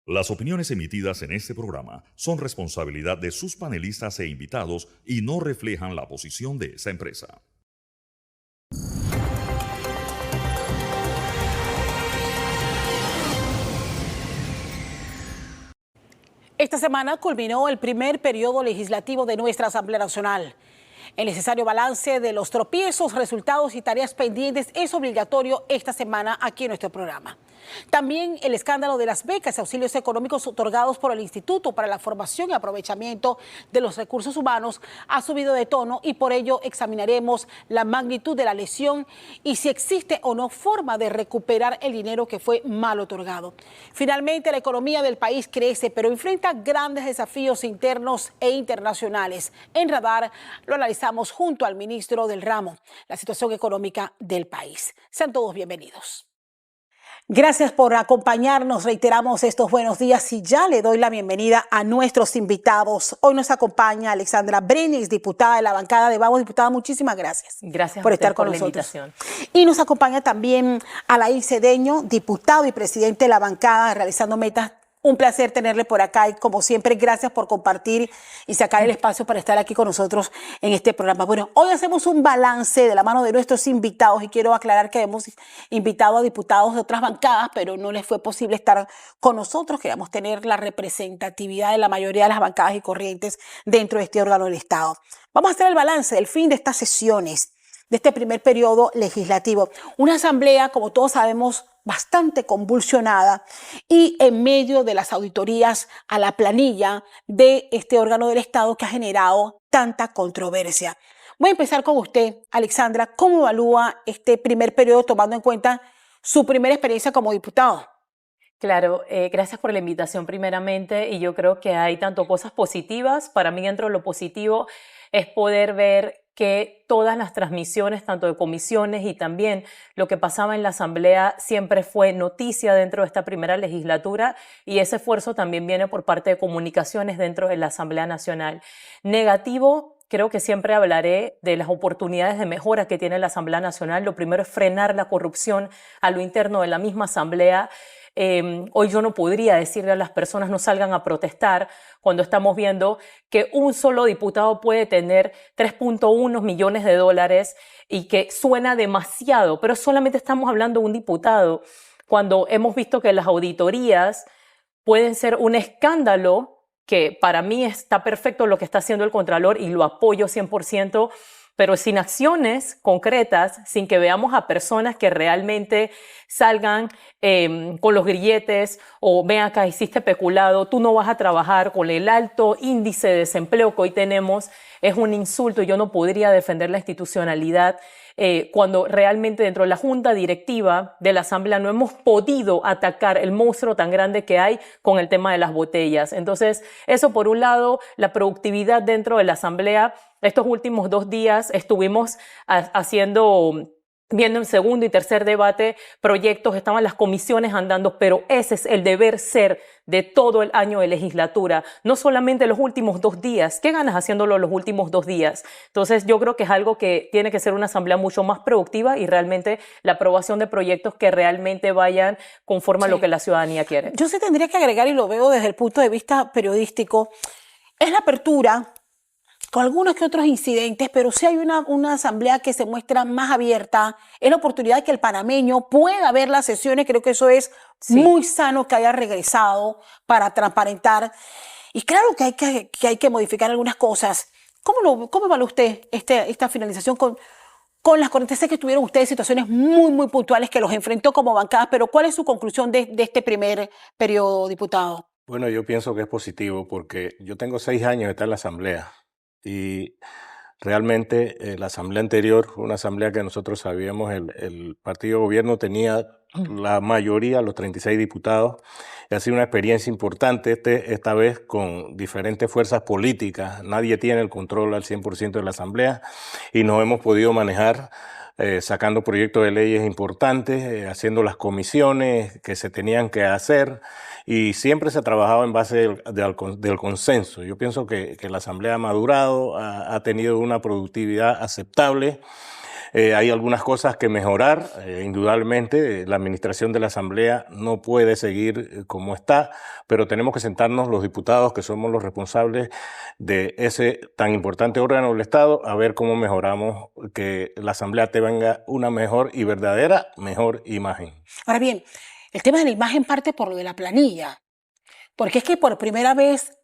Las opiniones emitidas en este programa son responsabilidad de sus panelistas e invitados y no reflejan la posición de esa empresa. Esta semana culminó el primer periodo legislativo de nuestra Asamblea Nacional. El necesario balance de los tropiezos, resultados y tareas pendientes es obligatorio esta semana aquí en nuestro programa. También el escándalo de las becas y auxilios económicos otorgados por el Instituto para la Formación y Aprovechamiento de los Recursos Humanos ha subido de tono y por ello examinaremos la magnitud de la lesión y si existe o no forma de recuperar el dinero que fue mal otorgado. Finalmente, la economía del país crece, pero enfrenta grandes desafíos internos e internacionales. En Radar lo analizamos junto al ministro del ramo, la situación económica del país. Sean todos bienvenidos. Gracias por acompañarnos, reiteramos estos buenos días y ya le doy la bienvenida a nuestros invitados. Hoy nos acompaña Alexandra Brenes, diputada de la bancada de Vamos. Diputada, muchísimas gracias. Gracias por estar con nosotros. Y nos acompaña también Alain Cedeño, diputado y presidente de la bancada Realizando Metas. Un placer tenerle por acá y como siempre, gracias por compartir y sacar el espacio para estar aquí con nosotros en este programa. Bueno, hoy hacemos un balance de la mano de nuestros invitados y quiero aclarar que hemos invitado a diputados de otras bancadas, pero no les fue posible estar con nosotros. Queríamos tener la representatividad de la mayoría de las bancadas y corrientes dentro de este órgano del Estado. Vamos a hacer el balance del fin de estas sesiones, de este primer periodo legislativo. Una asamblea, como todos sabemos, bastante convulsionada y en medio de las auditorías a la planilla de este órgano del Estado que ha generado tanta controversia. Voy a empezar con usted, Alexandra. ¿Cómo evalúa este primer periodo tomando en cuenta su primera experiencia como diputado? Claro, gracias por la invitación primeramente y yo creo que hay tanto cosas positivas. Para mí dentro de lo positivo es poder ver que todas las transmisiones, tanto de comisiones y también lo que pasaba en la Asamblea, siempre fue noticia dentro de esta primera legislatura y ese esfuerzo también viene por parte de comunicaciones dentro de la Asamblea Nacional. Negativo, creo que siempre hablaré de las oportunidades de mejora que tiene la Asamblea Nacional. Lo primero es frenar la corrupción a lo interno de la misma Asamblea. Hoy yo no podría decirle a las personas no salgan a protestar cuando estamos viendo que un solo diputado puede tener 3.1 millones de dólares y que suena demasiado, pero solamente estamos hablando de un diputado, cuando hemos visto que las auditorías pueden ser un escándalo, que para mí está perfecto lo que está haciendo el Contralor y lo apoyo 100%, pero sin acciones concretas, sin que veamos a personas que realmente salgan con los grilletes o ven acá, hiciste peculado, tú no vas a trabajar con el alto índice de desempleo que hoy tenemos, es un insulto. Yo no podría defender la institucionalidad cuando realmente dentro de la junta directiva de la Asamblea no hemos podido atacar el monstruo tan grande que hay con el tema de las botellas. Entonces, eso por un lado, la productividad dentro de la Asamblea. Estos últimos 2 días estuvimos viendo en segundo y tercer debate proyectos, estaban las comisiones andando, pero ese es el deber ser de todo el año de legislatura, no solamente los últimos 2 días. ¿Qué ganas haciéndolo los últimos 2 días? Entonces yo creo que es algo que tiene que ser una asamblea mucho más productiva y realmente la aprobación de proyectos que realmente vayan conforme a lo que la ciudadanía quiere. Yo sí tendría que agregar, y lo veo desde el punto de vista periodístico, es la apertura con algunos que otros incidentes, pero sí hay una asamblea que se muestra más abierta. Es la oportunidad de que el panameño pueda ver las sesiones. Creo que eso es muy sano que haya regresado para transparentar. Y claro que hay que modificar algunas cosas. ¿Cómo evalúa usted esta finalización con las corrientes? Sé que tuvieron ustedes situaciones muy, muy puntuales que los enfrentó como bancadas, pero ¿cuál es su conclusión de este primer periodo, diputado? Bueno, yo pienso que es positivo porque yo tengo 6 años de estar en la Asamblea. Y realmente la asamblea anterior fue una asamblea que nosotros sabíamos, el partido de gobierno tenía la mayoría, los 36 diputados. Y ha sido una experiencia importante esta vez con diferentes fuerzas políticas. Nadie tiene el control al 100% de la asamblea y nos hemos podido manejar sacando proyectos de leyes importantes, haciendo las comisiones que se tenían que hacer y siempre se ha trabajado en base del consenso. Yo pienso que la Asamblea ha madurado, ha tenido una productividad aceptable Hay algunas cosas que mejorar, indudablemente. La administración de la Asamblea no puede seguir como está, pero tenemos que sentarnos los diputados, que somos los responsables de ese tan importante órgano del Estado, a ver cómo mejoramos que la Asamblea tenga una mejor y verdadera mejor imagen. Ahora bien, el tema de la imagen parte por lo de la planilla, porque es que por primera vez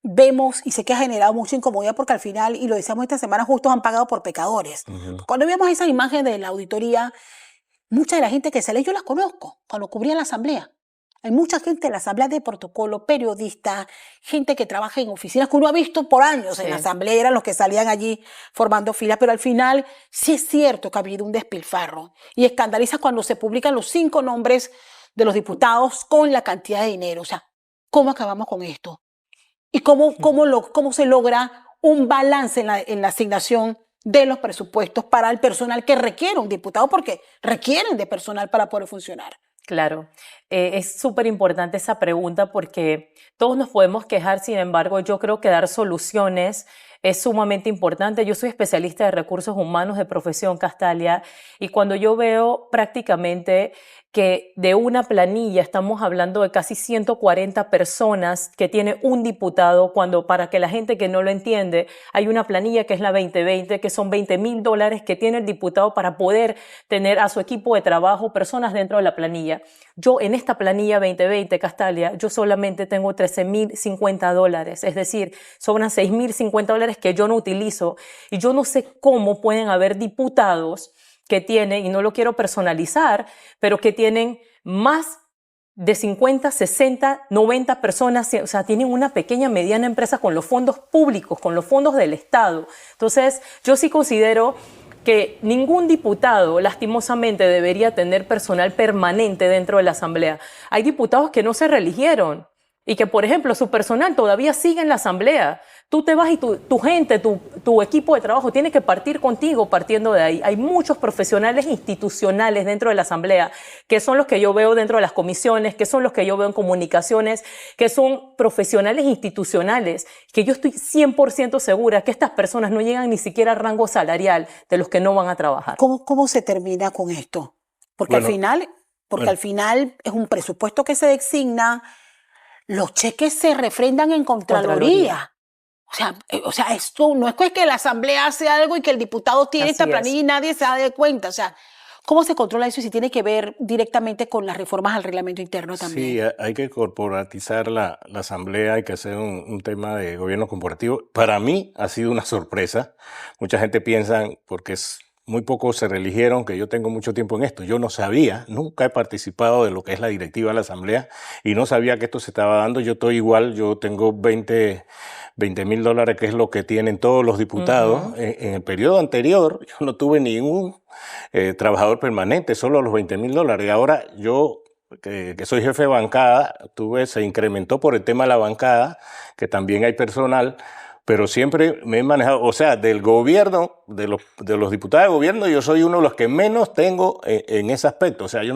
vemos, y sé que ha generado mucha incomodidad porque al final, y lo decíamos esta semana, justos han pagado por pecadores. Cuando vemos esa imagen de la auditoría, mucha de la gente que sale, yo las conozco, cuando cubría la Asamblea. Hay mucha gente en la Asamblea de protocolo, periodistas, gente que trabaja en oficinas que uno ha visto por años en la Asamblea, eran los que salían allí formando filas, pero al final sí es cierto que ha habido un despilfarro y escandaliza cuando se publican los 5 nombres de los diputados con la cantidad de dinero. O sea, ¿cómo acabamos con esto? ¿Y cómo se logra un balance en la asignación de los presupuestos para el personal que requiere un diputado? Porque requieren de personal para poder funcionar. Claro, es súper importante esa pregunta porque todos nos podemos quejar, sin embargo, yo creo que dar soluciones es sumamente importante. Yo soy especialista de recursos humanos de profesión, Castalia, y cuando yo veo prácticamente que de una planilla estamos hablando de casi 140 personas que tiene un diputado, cuando para que la gente que no lo entiende, hay una planilla que es la 2020, que son $20,000 que tiene el diputado para poder tener a su equipo de trabajo, personas dentro de la planilla. Yo en esta planilla 2020, Castalia, yo solamente tengo $13,050, es decir, sobran $6,050 que yo no utilizo y yo no sé cómo pueden haber diputados que tienen, y no lo quiero personalizar, pero que tienen más de 50, 60, 90 personas, o sea, tienen una pequeña, mediana empresa con los fondos públicos, con los fondos del Estado. Entonces, yo sí considero que ningún diputado, lastimosamente, debería tener personal permanente dentro de la Asamblea. Hay diputados que no se reeligieron y que, por ejemplo, su personal todavía sigue en la Asamblea. Tú te vas y tu gente, tu equipo de trabajo tiene que partir contigo partiendo de ahí. Hay muchos profesionales institucionales dentro de la Asamblea, que son los que yo veo dentro de las comisiones, que son los que yo veo en comunicaciones, que son profesionales institucionales, que yo estoy 100% segura que estas personas no llegan ni siquiera al rango salarial de los que no van a trabajar. ¿Cómo se termina con esto? Porque al final es un presupuesto que se designa, los cheques se refrendan en Contraloría. O sea, esto no es que la Asamblea hace algo y que el diputado tiene esta planilla y nadie se da de cuenta. O sea, ¿cómo se controla eso y si tiene que ver directamente con las reformas al reglamento interno también? Sí, hay que corporatizar la Asamblea, hay que hacer un tema de gobierno corporativo. Para mí ha sido una sorpresa. Mucha gente piensa, porque muy pocos se reeligieron, que yo tengo mucho tiempo en esto. Yo no sabía, nunca he participado de lo que es la directiva de la Asamblea y no sabía que esto se estaba dando. Yo estoy igual, yo tengo $20,000, que es lo que tienen todos los diputados. En el periodo anterior yo no tuve ningún trabajador permanente, solo los $20,000. Y ahora yo, que soy jefe de bancada, se incrementó por el tema de la bancada, que también hay personal, pero siempre me he manejado, o sea, del gobierno, de los diputados de gobierno, yo soy uno de los que menos tengo en ese aspecto. O sea, yo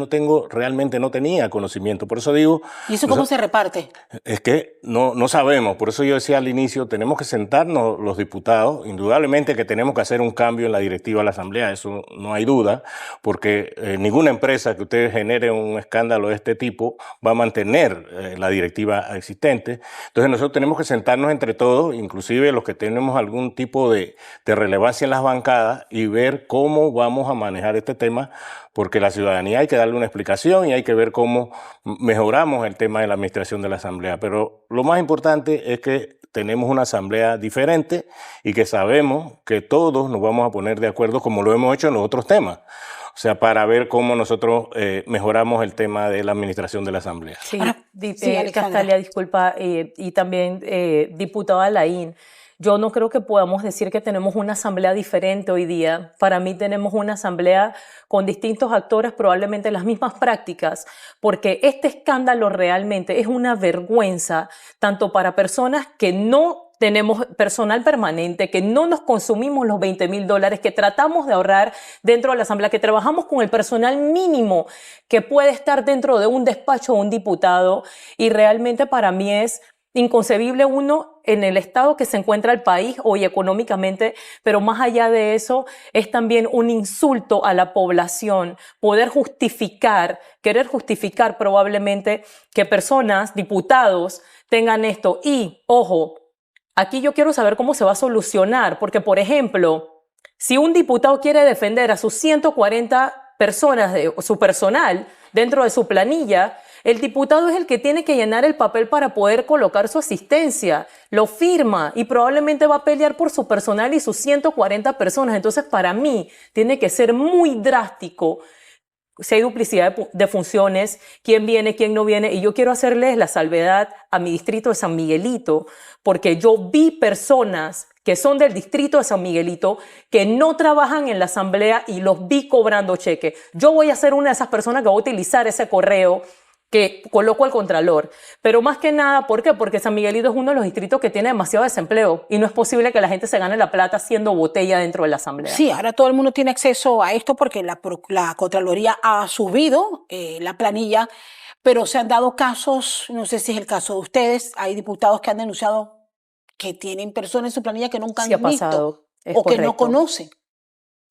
realmente no tenía conocimiento. Por eso digo... ¿Y eso cómo se reparte? Es que no sabemos. Por eso yo decía al inicio, tenemos que sentarnos los diputados. Indudablemente que tenemos que hacer un cambio en la directiva de la Asamblea, eso no hay duda, porque ninguna empresa que usted genere un escándalo de este tipo va a mantener la directiva existente. Entonces nosotros tenemos que sentarnos entre todos, inclusive los que tenemos algún tipo de relevancia en las bancadas, y ver cómo vamos a manejar este tema, porque la ciudadanía hay que darle una explicación y hay que ver cómo mejoramos el tema de la administración de la Asamblea. Pero lo más importante es que tenemos una Asamblea diferente y que sabemos que todos nos vamos a poner de acuerdo como lo hemos hecho en los otros temas. O sea, para ver cómo nosotros mejoramos el tema de la administración de la Asamblea. Sí, Castalia, disculpa, y también diputada Alain, yo no creo que podamos decir que tenemos una asamblea diferente hoy día. Para mí tenemos una asamblea con distintos actores, probablemente las mismas prácticas, porque este escándalo realmente es una vergüenza, tanto para personas que no tenemos personal permanente, que no nos consumimos los $20,000, que tratamos de ahorrar dentro de la Asamblea, que trabajamos con el personal mínimo que puede estar dentro de un despacho de un diputado, y realmente para mí es inconcebible uno en el estado que se encuentra el país hoy económicamente, pero más allá de eso es también un insulto a la población poder justificar, querer justificar probablemente que personas, diputados, tengan esto. Y, ojo, aquí yo quiero saber cómo se va a solucionar, porque, por ejemplo, si un diputado quiere defender a sus 140 personas de su personal dentro de su planilla, el diputado es el que tiene que llenar el papel para poder colocar su asistencia, lo firma y probablemente va a pelear por su personal y sus 140 personas. Entonces, para mí, tiene que ser muy drástico si hay duplicidad de funciones, quién viene, quién no viene. Y yo quiero hacerles la salvedad a mi distrito de San Miguelito, porque yo vi personas que son del distrito de San Miguelito, que no trabajan en la asamblea y los vi cobrando cheque. Yo voy a ser una de esas personas que va a utilizar ese correo que coloco al Contralor. Pero más que nada, ¿por qué? Porque San Miguelito es uno de los distritos que tiene demasiado desempleo y no es posible que la gente se gane la plata haciendo botella dentro de la asamblea. Sí, ahora todo el mundo tiene acceso a esto porque la Contraloría ha subido la planilla, pero se han dado casos, no sé si es el caso de ustedes, hay diputados que han denunciado que tienen personas en su planilla que nunca han Sí ha visto pasado, es o que correcto. no conocen.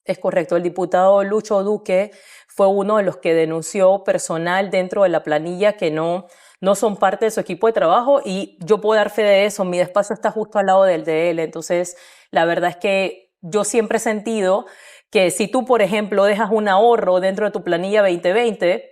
Es correcto, el diputado Lucho Duque fue uno de los que denunció personal dentro de la planilla que no son parte de su equipo de trabajo, y yo puedo dar fe de eso. Mi despacho está justo al lado del de él. Entonces, la verdad es que yo siempre he sentido que si tú, por ejemplo, dejas un ahorro dentro de tu planilla 2020,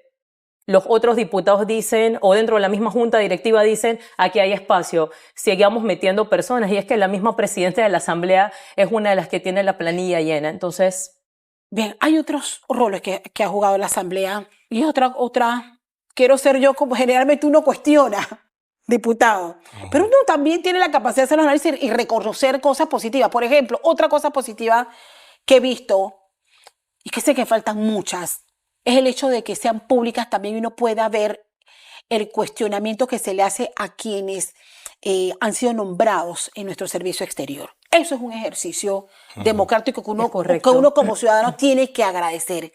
los otros diputados dicen, o dentro de la misma junta directiva dicen, aquí hay espacio, sigamos metiendo personas. Y es que la misma presidenta de la asamblea es una de las que tiene la planilla llena. Entonces, bien, hay otros roles que ha jugado la asamblea y otra, quiero ser yo, como generalmente uno cuestiona, diputado, pero uno también tiene la capacidad de hacer análisis y reconocer cosas positivas. Por ejemplo, otra cosa positiva que he visto, y que sé que faltan muchas, es el hecho de que sean públicas también y uno pueda ver el cuestionamiento que se le hace a quienes han sido nombrados en nuestro servicio exterior. Eso es un ejercicio democrático que uno como ciudadano tiene que agradecer.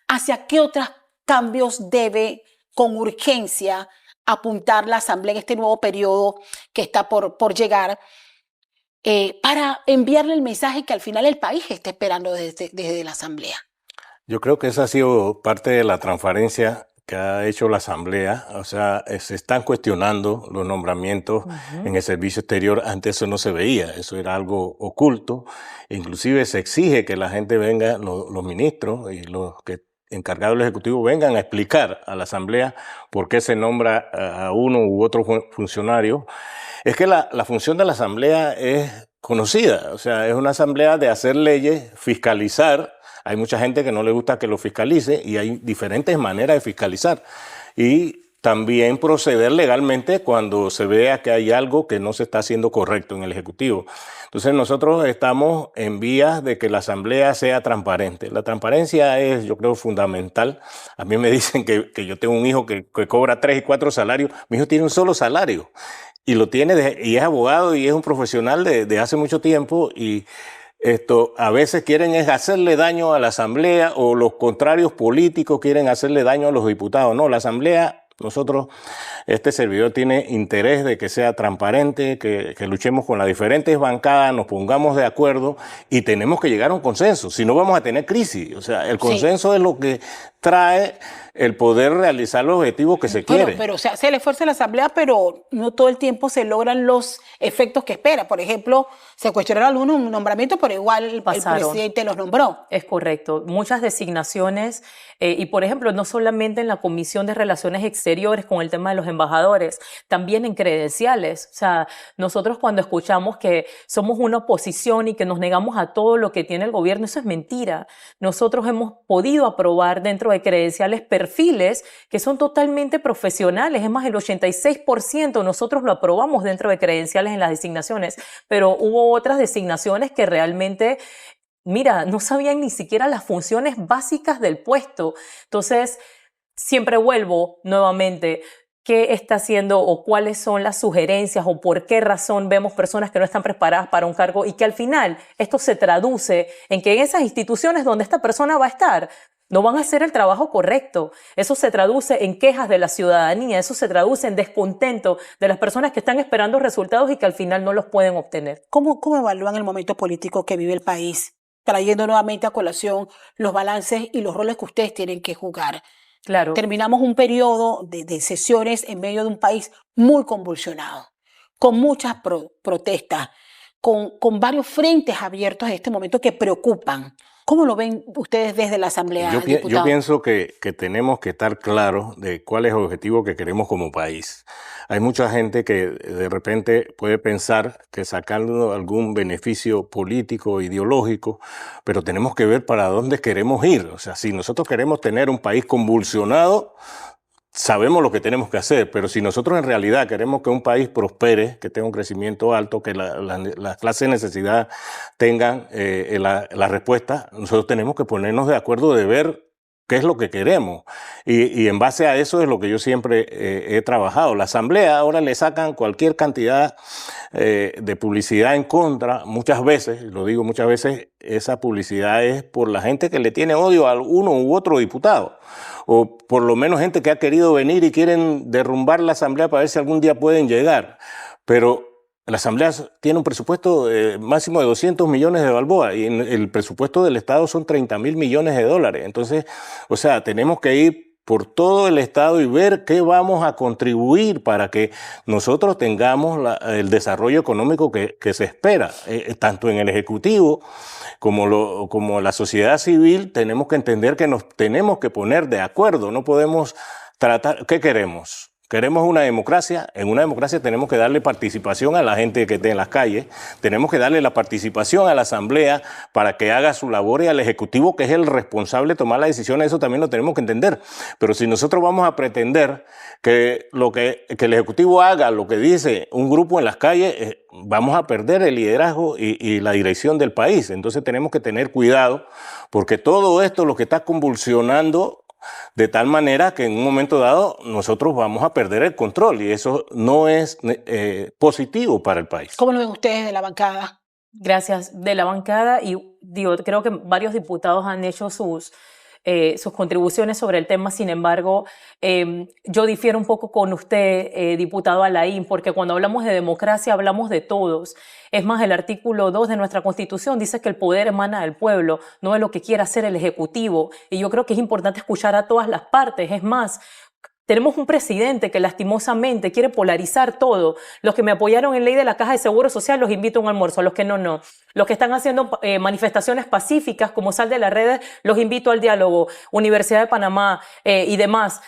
¿Hacia qué otros cambios debe con urgencia apuntar la Asamblea en este nuevo periodo que está por llegar para enviarle el mensaje que al final el país está esperando desde la Asamblea? Yo creo que esa ha sido parte de la transparencia que ha hecho la Asamblea. O sea, se están cuestionando los nombramientos en el servicio exterior. Antes eso no se veía, eso era algo oculto. Inclusive se exige que la gente venga, los ministros y los que encargados del Ejecutivo vengan a explicar a la Asamblea por qué se nombra a uno u otro funcionario. Es que la función de la Asamblea es conocida, o sea, es una asamblea de hacer leyes, fiscalizar. Hay mucha gente que no le gusta que lo fiscalice y hay diferentes maneras de fiscalizar. Y también proceder legalmente cuando se vea que hay algo que no se está haciendo correcto en el Ejecutivo. Entonces nosotros estamos en vías de que la Asamblea sea transparente. La transparencia es, yo creo, fundamental. A mí me dicen que yo tengo un hijo que cobra 3 y 4 salarios. Mi hijo tiene un solo salario y lo tiene y es abogado y es un profesional de hace mucho tiempo, y esto a veces quieren es hacerle daño a la Asamblea, o los contrarios políticos quieren hacerle daño a los diputados. No, la Asamblea, nosotros, este servidor tiene interés de que sea transparente, que luchemos con las diferentes bancadas, nos pongamos de acuerdo y tenemos que llegar a un consenso, si no vamos a tener crisis. O sea, el consenso es lo que trae el poder realizar los objetivos que se quieren. Pero se hace el esfuerzo de la Asamblea, pero no todo el tiempo se logran los efectos que espera. Por ejemplo, se cuestionaron algunos nombramientos, pero igual el presidente los nombró. Es correcto. Muchas designaciones, y por ejemplo, no solamente en la Comisión de Relaciones Exteriores con el tema de los embajadores, también en credenciales. O sea, nosotros cuando escuchamos que somos una oposición y que nos negamos a todo lo que tiene el gobierno, eso es mentira. Nosotros hemos podido aprobar dentro de credenciales perfiles que son totalmente profesionales. Es más, el 86% nosotros lo aprobamos dentro de credenciales en las designaciones, pero hubo otras designaciones que realmente, mira, no sabían ni siquiera las funciones básicas del puesto. Entonces, siempre vuelvo nuevamente, ¿qué está haciendo o cuáles son las sugerencias o por qué razón vemos personas que no están preparadas para un cargo y que al final esto se traduce en que en esas instituciones donde esta persona va a estar, no van a hacer el trabajo correcto. Eso se traduce en quejas de la ciudadanía, eso se traduce en descontento de las personas que están esperando resultados y que al final no los pueden obtener. ¿Cómo evalúan el momento político que vive el país, trayendo nuevamente a colación los balances y los roles que ustedes tienen que jugar? Claro. Terminamos un periodo de sesiones en medio de un país muy convulsionado, con muchas protestas, con varios frentes abiertos en este momento que preocupan. ¿Cómo lo ven ustedes desde la Asamblea, diputado? Yo pienso que tenemos que estar claros de cuál es el objetivo que queremos como país. Hay mucha gente que de repente puede pensar que sacando algún beneficio político, ideológico, pero tenemos que ver para dónde queremos ir. O sea, si nosotros queremos tener un país convulsionado, sabemos lo que tenemos que hacer, pero si nosotros en realidad queremos que un país prospere, que tenga un crecimiento alto, que las clases de necesidad tengan la respuesta, nosotros tenemos que ponernos de acuerdo de ver qué es lo que queremos. Y en base a eso es lo que yo siempre he trabajado. La Asamblea ahora le sacan cualquier cantidad de publicidad en contra. Muchas veces, lo digo muchas veces, esa publicidad es por la gente que le tiene odio a uno u otro diputado. O por lo menos gente que ha querido venir y quieren derrumbar la Asamblea para ver si algún día pueden llegar. Pero la Asamblea tiene un presupuesto máximo de 200 millones de balboas y el presupuesto del Estado son 30.000 millones de dólares. Entonces, o sea, tenemos que ir por todo el Estado y ver qué vamos a contribuir para que nosotros tengamos el desarrollo económico que se espera, tanto en el Ejecutivo como la sociedad civil. Tenemos que entender que nos tenemos que poner de acuerdo, no podemos tratar. ¿Qué queremos? Queremos una democracia. En una democracia tenemos que darle participación a la gente que esté en las calles, tenemos que darle la participación a la Asamblea para que haga su labor y al Ejecutivo, que es el responsable de tomar las decisiones. Eso también lo tenemos que entender. Pero si nosotros vamos a pretender que el Ejecutivo haga lo que dice un grupo en las calles, vamos a perder el liderazgo y la dirección del país. Entonces tenemos que tener cuidado, porque todo esto lo que está convulsionando de tal manera que en un momento dado nosotros vamos a perder el control y eso no es positivo para el país. ¿Cómo lo ven ustedes de la bancada? Gracias. De la bancada, y digo, creo que varios diputados han hecho sus contribuciones sobre el tema. Sin embargo, yo difiero un poco con usted, diputado Alain, porque cuando hablamos de democracia hablamos de todos. Es más, el artículo 2 de nuestra Constitución dice que el poder emana del pueblo, no de lo que quiera hacer el Ejecutivo. Y yo creo que es importante escuchar a todas las partes. Es más, tenemos un presidente que lastimosamente quiere polarizar todo. Los que me apoyaron en ley de la Caja de Seguro Social los invito a un almuerzo, a los que no, no. Los que están haciendo manifestaciones pacíficas como Sal de las Redes, los invito al diálogo. Universidad de Panamá y demás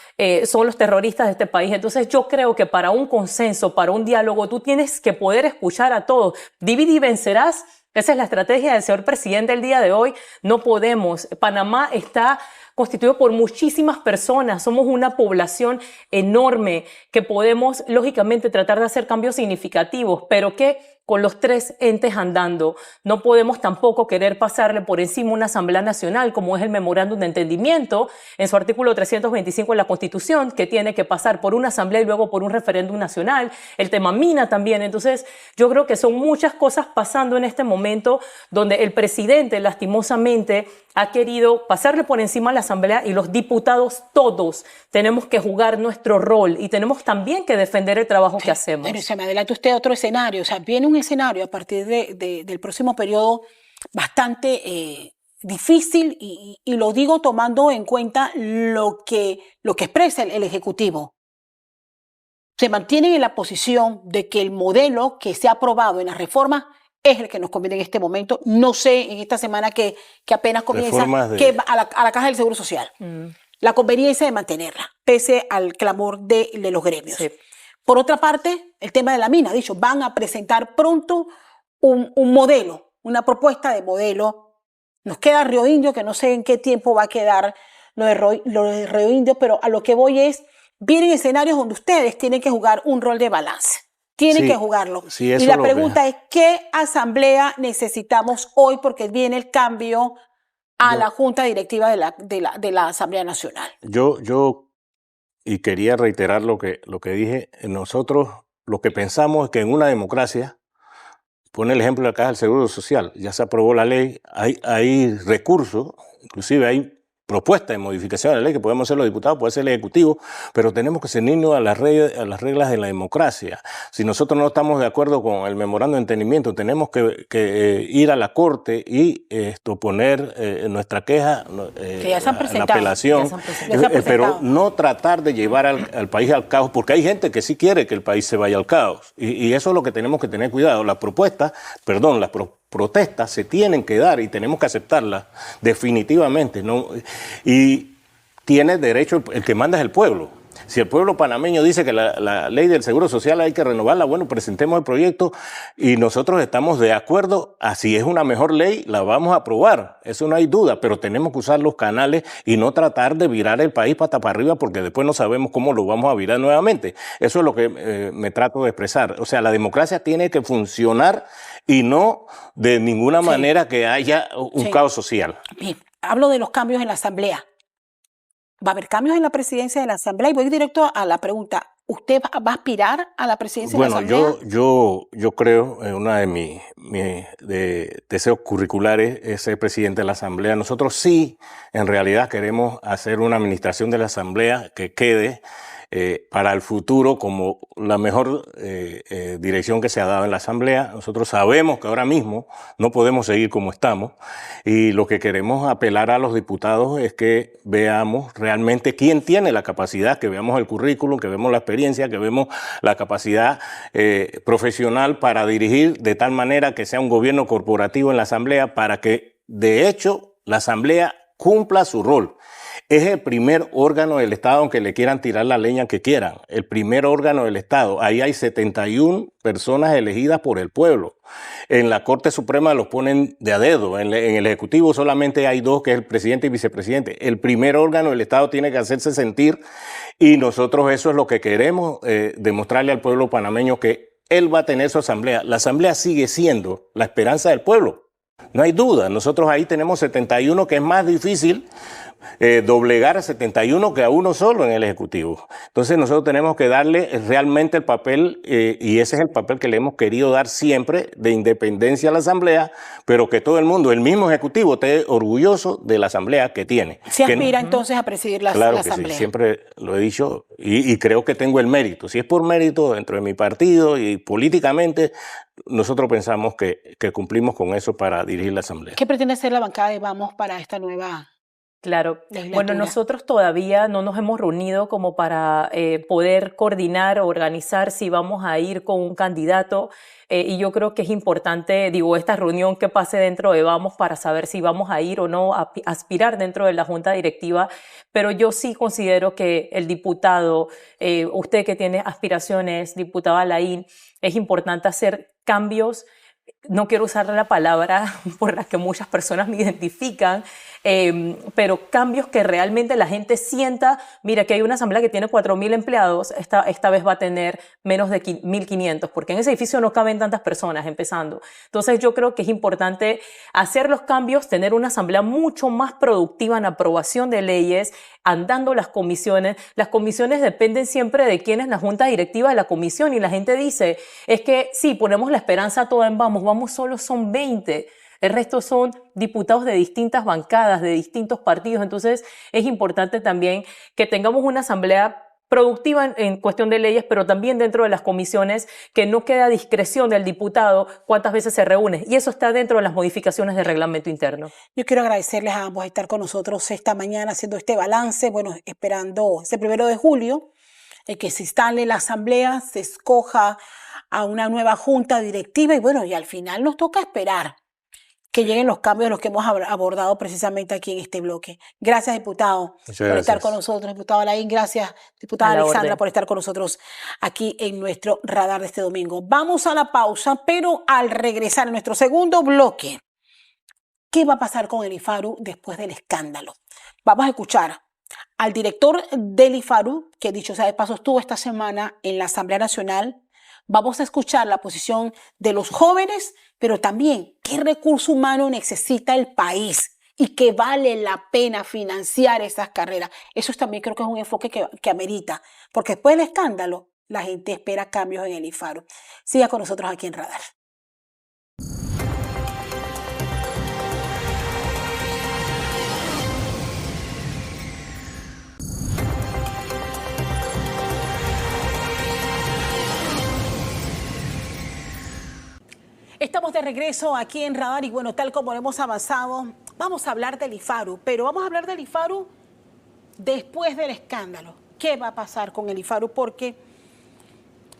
son los terroristas de este país. Entonces yo creo que para un consenso, para un diálogo, tú tienes que poder escuchar a todos. Divide y vencerás. Esa es la estrategia del señor presidente el día de hoy. No podemos. Panamá está constituido por muchísimas personas, somos una población enorme que podemos, lógicamente, tratar de hacer cambios significativos, pero que con los tres entes andando, no podemos tampoco querer pasarle por encima una Asamblea Nacional, como es el Memorándum de Entendimiento, en su artículo 325 de la Constitución, que tiene que pasar por una Asamblea y luego por un referéndum nacional, el tema mina también. Entonces, yo creo que son muchas cosas pasando en este momento, donde el presidente, lastimosamente, ha querido pasarle por encima a la Asamblea y los diputados todos tenemos que jugar nuestro rol y tenemos también que defender el trabajo que hacemos. Pero se me adelanta usted a otro escenario, o sea, viene un escenario a partir del próximo periodo bastante difícil y lo digo tomando en cuenta lo que expresa el Ejecutivo. Se mantienen en la posición de que el modelo que se ha aprobado en la reforma es el que nos conviene en este momento. No sé, en esta semana que apenas comienza, que a la Caja del Seguro Social. La conveniencia de mantenerla, pese al clamor de los gremios. Sí. Por otra parte, el tema de la mina, dicho, van a presentar pronto un modelo, una propuesta de modelo. Nos queda Río Indio, que no sé en qué tiempo va a quedar lo de Río Indio, pero a lo que voy es, vienen escenarios donde ustedes tienen que jugar un rol de balance. Tienen que jugarlo. Sí, y la pregunta es, ¿qué asamblea necesitamos hoy? Porque viene el cambio a la Junta Directiva de la Asamblea Nacional. Y quería reiterar lo que dije, nosotros lo que pensamos es que en una democracia, pone el ejemplo de la Caja del Seguro Social, ya se aprobó la ley, hay recursos, inclusive hay propuesta de modificación de la ley que podemos hacer los diputados, puede ser el Ejecutivo, pero tenemos que ceñirnos a las reglas de la democracia. Si nosotros no estamos de acuerdo con el memorando de entendimiento, tenemos que ir a la Corte y poner nuestra queja, la apelación, pero no tratar de llevar al país al caos, porque hay gente que sí quiere que el país se vaya al caos, y eso es lo que tenemos que tener cuidado. Las protestas se tienen que dar y tenemos que aceptarlas definitivamente, ¿no? Y tiene derecho, el que manda es el pueblo. Si el pueblo panameño dice que la ley del Seguro Social hay que renovarla, bueno, presentemos el proyecto y nosotros estamos de acuerdo, si es una mejor ley, la vamos a aprobar, eso no hay duda, pero tenemos que usar los canales y no tratar de virar el país pata para arriba porque después no sabemos cómo lo vamos a virar nuevamente. Eso es lo que me trato de expresar. O sea, la democracia tiene que funcionar y no de ninguna manera que haya un caos social. Bien, hablo de los cambios en la Asamblea. ¿Va a haber cambios en la presidencia de la Asamblea? Y voy directo a la pregunta. ¿Usted va a aspirar a la presidencia de la Asamblea? Bueno, yo creo, una de mis deseos curriculares es ser presidente de la Asamblea. Nosotros sí, en realidad, queremos hacer una administración de la Asamblea que quede para el futuro como la mejor dirección que se ha dado en la Asamblea. Nosotros sabemos que ahora mismo no podemos seguir como estamos y lo que queremos apelar a los diputados es que veamos realmente quién tiene la capacidad, que veamos el currículum, que vemos la experiencia, que vemos la capacidad profesional para dirigir de tal manera que sea un gobierno corporativo en la Asamblea para que, de hecho, la Asamblea cumpla su rol. Es el primer órgano del Estado, aunque le quieran tirar la leña que quieran. El primer órgano del Estado. Ahí hay 71 personas elegidas por el pueblo. En la Corte Suprema los ponen de a dedo. En el Ejecutivo solamente hay 2, que es el presidente y vicepresidente. El primer órgano del Estado tiene que hacerse sentir y nosotros eso es lo que queremos, demostrarle al pueblo panameño que él va a tener su asamblea. La asamblea sigue siendo la esperanza del pueblo. No hay duda. Nosotros ahí tenemos 71, que es más difícil doblegar a 71 que a uno solo en el Ejecutivo. Entonces nosotros tenemos que darle realmente el papel, y ese es el papel que le hemos querido dar siempre, de independencia a la Asamblea, pero que todo el mundo, el mismo Ejecutivo, esté orgulloso de la Asamblea que tiene. ¿Se aspira entonces a presidir la Asamblea? Claro que sí, siempre lo he dicho y creo que tengo el mérito. Si es por mérito dentro de mi partido y políticamente, nosotros pensamos que cumplimos con eso para dirigir la Asamblea. ¿Qué pretende hacer la bancada de Vamos para esta nueva? Claro. Bueno, nosotros todavía no nos hemos reunido como para poder coordinar o organizar si vamos a ir con un candidato y yo creo que es importante, esta reunión que pase dentro de Vamos para saber si vamos a ir o no a aspirar dentro de la Junta Directiva, pero yo sí considero que el diputado, usted que tiene aspiraciones, diputada Alain, es importante hacer cambios. No quiero usar la palabra por la que muchas personas me identifican, pero cambios que realmente la gente sienta, mira que hay una asamblea que tiene 4.000 empleados, esta vez va a tener menos de 1.500, porque en ese edificio no caben tantas personas empezando. Entonces yo creo que es importante hacer los cambios, tener una asamblea mucho más productiva en aprobación de leyes, andando las comisiones. Las comisiones dependen siempre de quién es la junta directiva de la comisión y la gente dice, es que sí, ponemos la esperanza toda en Vamos solo son 20. El resto son diputados de distintas bancadas, de distintos partidos. Entonces es importante también que tengamos una asamblea productiva en cuestión de leyes, pero también dentro de las comisiones, que no quede a discreción del diputado cuántas veces se reúne. Y eso está dentro de las modificaciones del reglamento interno. Yo quiero agradecerles a ambos estar con nosotros esta mañana haciendo este balance, esperando este 1 de julio, que se instale la asamblea, se escoja a una nueva junta directiva y al final nos toca esperar que lleguen los cambios de los que hemos abordado precisamente aquí en este bloque. Gracias, diputado, por estar con nosotros. Diputado Alain, gracias, diputada Alexandra, por estar con nosotros aquí en nuestro radar de este domingo. Vamos a la pausa, pero al regresar en nuestro segundo bloque, ¿qué va a pasar con el IFARU después del escándalo? Vamos a escuchar al director del IFARU, que dicho sea de paso estuvo esta semana en la Asamblea Nacional. Vamos a escuchar la posición de los jóvenes, pero también qué recurso humano necesita el país y que vale la pena financiar esas carreras. Eso también creo que es un enfoque que amerita, porque después del escándalo la gente espera cambios en el IFARU. Siga con nosotros aquí en Radar. Estamos de regreso aquí en Radar y bueno, tal como hemos avanzado, vamos a hablar del IFARU, pero vamos a hablar del IFARU después del escándalo. ¿Qué va a pasar con el IFARU? Porque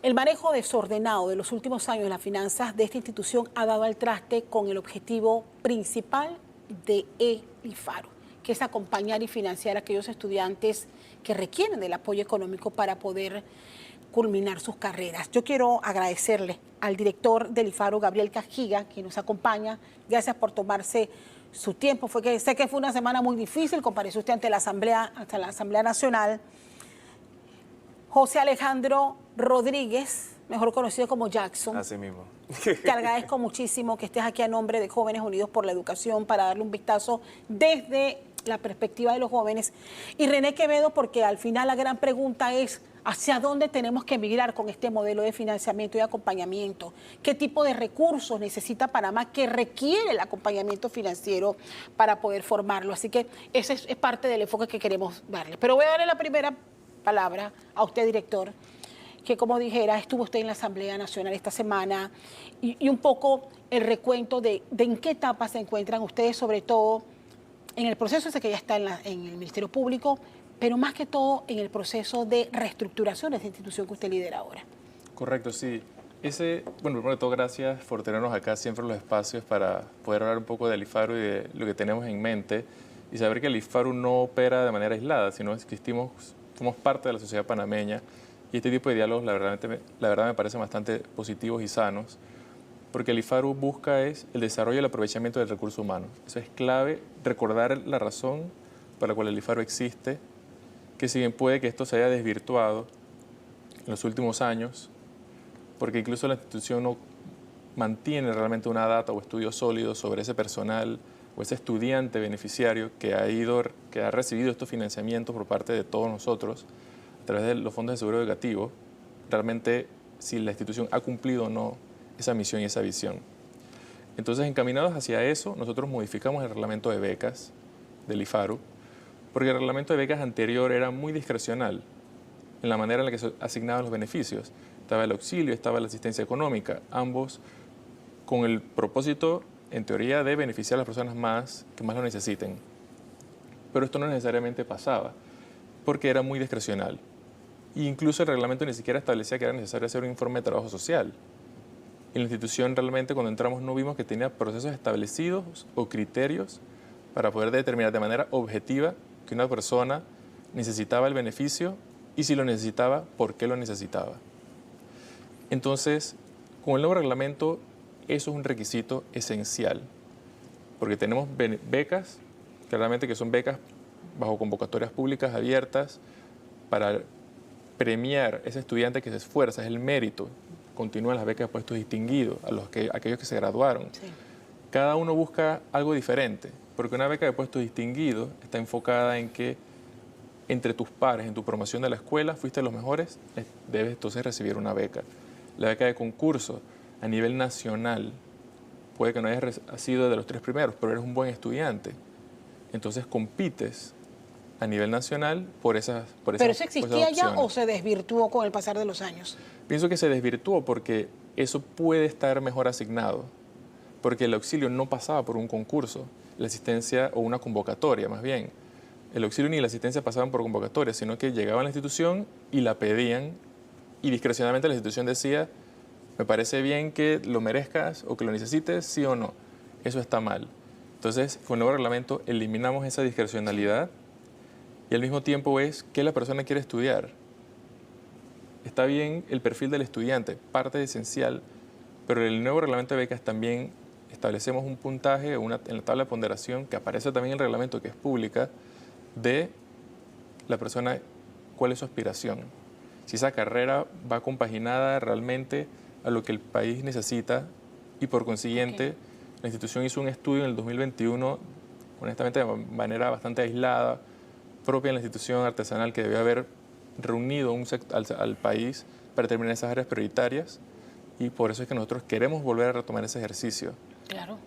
el manejo desordenado de los últimos años de las finanzas de esta institución ha dado al traste con el objetivo principal de el IFARU, que es acompañar y financiar a aquellos estudiantes que requieren del apoyo económico para poder culminar sus carreras. Yo quiero agradecerle al director del IFARU, Gabriel Cajiga, que nos acompaña. Gracias por tomarse su tiempo. Sé que fue una semana muy difícil, compareció usted ante la Asamblea Nacional. José Alejandro Rodríguez, mejor conocido como Jackson. Así mismo. Te agradezco muchísimo que estés aquí a nombre de Jóvenes Unidos por la Educación para darle un vistazo desde la perspectiva de los jóvenes. Y René Quevedo, porque al final la gran pregunta es hacia dónde tenemos que migrar con este modelo de financiamiento y acompañamiento. ¿Qué tipo de recursos necesita Panamá que requiere el acompañamiento financiero para poder formarlo? Así que ese es parte del enfoque que queremos darle. Pero voy a darle la primera palabra a usted, director, que como dijera, estuvo usted en la Asamblea Nacional esta semana y un poco el recuento de en qué etapa se encuentran ustedes, sobre todo en el proceso ese que ya está en el Ministerio Público, pero más que todo en el proceso de reestructuración de esta institución que usted lidera ahora. Correcto, sí. Bueno, primero de todo, gracias por tenernos acá siempre los espacios para poder hablar un poco del IFARU y de lo que tenemos en mente y saber que el IFARU no opera de manera aislada, sino que somos parte de la sociedad panameña y este tipo de diálogos la verdad me parecen bastante positivos y sanos, porque el IFARU busca el desarrollo y el aprovechamiento del recurso humano. Eso es clave, recordar la razón para la cual el IFARU existe, que si bien puede que esto se haya desvirtuado en los últimos años, porque incluso la institución no mantiene realmente una data o estudio sólido sobre ese personal o ese estudiante beneficiario que ha recibido estos financiamientos por parte de todos nosotros a través de los fondos de seguro educativo, realmente si la institución ha cumplido o no esa misión y esa visión. Entonces, encaminados hacia eso, nosotros modificamos el reglamento de becas del IFARU, porque el reglamento de becas anterior era muy discrecional en la manera en la que se asignaban los beneficios. Estaba el auxilio, estaba la asistencia económica, ambos con el propósito, en teoría, de beneficiar a las personas que más lo necesiten. Pero esto no necesariamente pasaba, porque era muy discrecional. E incluso el reglamento ni siquiera establecía que era necesario hacer un informe de trabajo social. En la institución realmente cuando entramos no vimos que tenía procesos establecidos o criterios para poder determinar de manera objetiva que una persona necesitaba el beneficio y si lo necesitaba, ¿por qué lo necesitaba? Entonces, con el nuevo reglamento, eso es un requisito esencial, porque tenemos becas, claramente que son becas bajo convocatorias públicas abiertas para premiar a ese estudiante que se esfuerza, es el mérito. Continúan las becas de puestos distinguidos, aquellos que se graduaron. Sí. Cada uno busca algo diferente, porque una beca de puestos distinguidos está enfocada en que entre tus pares, en tu promoción de la escuela, fuiste los mejores, debes entonces recibir una beca. La beca de concurso a nivel nacional, puede que no hayas sido de los 3 primeros, pero eres un buen estudiante. Entonces compites a nivel nacional por esas opciones. ¿Pero eso existía ya o se desvirtuó con el pasar de los años? Pienso que se desvirtuó porque eso puede estar mejor asignado, porque el auxilio no pasaba por un concurso, la asistencia o una convocatoria más bien. El auxilio ni la asistencia pasaban por convocatoria, sino que llegaban a la institución y la pedían y discrecionalmente la institución decía, me parece bien que lo merezcas o que lo necesites, sí o no. Eso está mal. Entonces, con el nuevo reglamento eliminamos esa discrecionalidad y al mismo tiempo es que la persona quiere estudiar. Está bien el perfil del estudiante, parte esencial, pero en el nuevo reglamento de becas también establecemos un puntaje en la tabla de ponderación que aparece también en el reglamento que es pública de la persona, cuál es su aspiración. Si esa carrera va compaginada realmente a lo que el país necesita y por consiguiente la institución hizo un estudio en el 2021, honestamente de manera bastante aislada, propia en la institución artesanal que debió haber reunido al país para determinar esas áreas prioritarias y por eso es que nosotros queremos volver a retomar ese ejercicio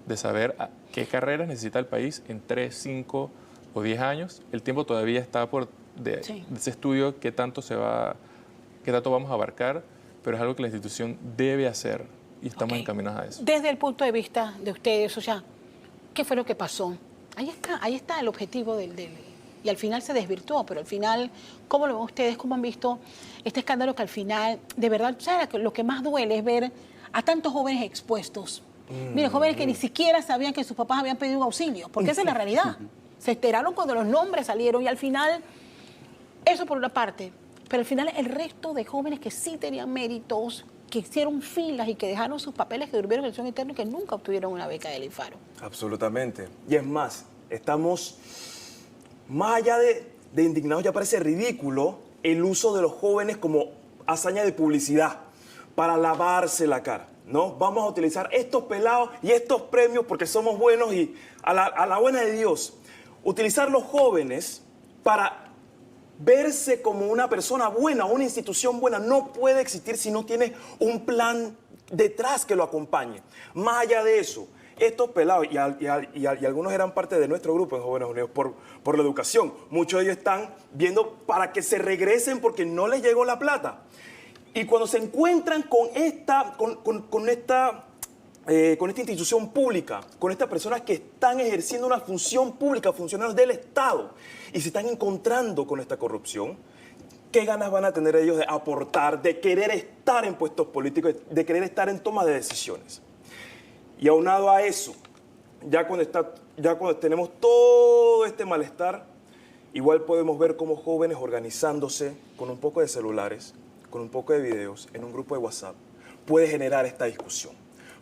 de saber qué carreras necesita el país en 3, 5 o 10 años. El tiempo todavía está de ese estudio, qué tanto vamos a abarcar, pero es algo que la institución debe hacer y estamos encaminados a eso. Desde el punto de vista de ustedes, o sea, ¿qué fue lo que pasó? Ahí está el objetivo y al final se desvirtuó, pero al final, ¿cómo lo ven ustedes? ¿Cómo han visto este escándalo que al final, de verdad, ¿sabes? Lo que más duele es ver a tantos jóvenes expuestos? Miren, jóvenes que ni siquiera sabían que sus papás habían pedido un auxilio, porque esa es la realidad. Se enteraron cuando los nombres salieron y al final, eso por una parte, pero al final el resto de jóvenes que sí tenían méritos, que hicieron filas y que dejaron sus papeles, que durmieron en el sueño eterno y que nunca obtuvieron una beca del INFARU. Absolutamente. Y es más, estamos más allá de indignados, ya parece ridículo el uso de los jóvenes como hazaña de publicidad para lavarse la cara, ¿no? Vamos a utilizar estos pelados y estos premios porque somos buenos y a la buena de Dios. Utilizar los jóvenes para verse como una persona buena, una institución buena, no puede existir si no tiene un plan detrás que lo acompañe. Más allá de eso, estos pelados, y algunos eran parte de nuestro grupo en Jóvenes Unidos por la Educación, muchos de ellos están viendo para que se regresen porque no les llegó la plata. Y cuando se encuentran con esta institución pública, con estas personas que están ejerciendo una función pública, funcionarios del Estado, y se están encontrando con esta corrupción, ¿qué ganas van a tener ellos de aportar, de querer estar en puestos políticos, de querer estar en toma de decisiones? Y aunado a eso, ya cuando tenemos todo este malestar, igual podemos ver cómo jóvenes organizándose con un poco de celulares, con un poco de videos, en un grupo de WhatsApp, puede generar esta discusión.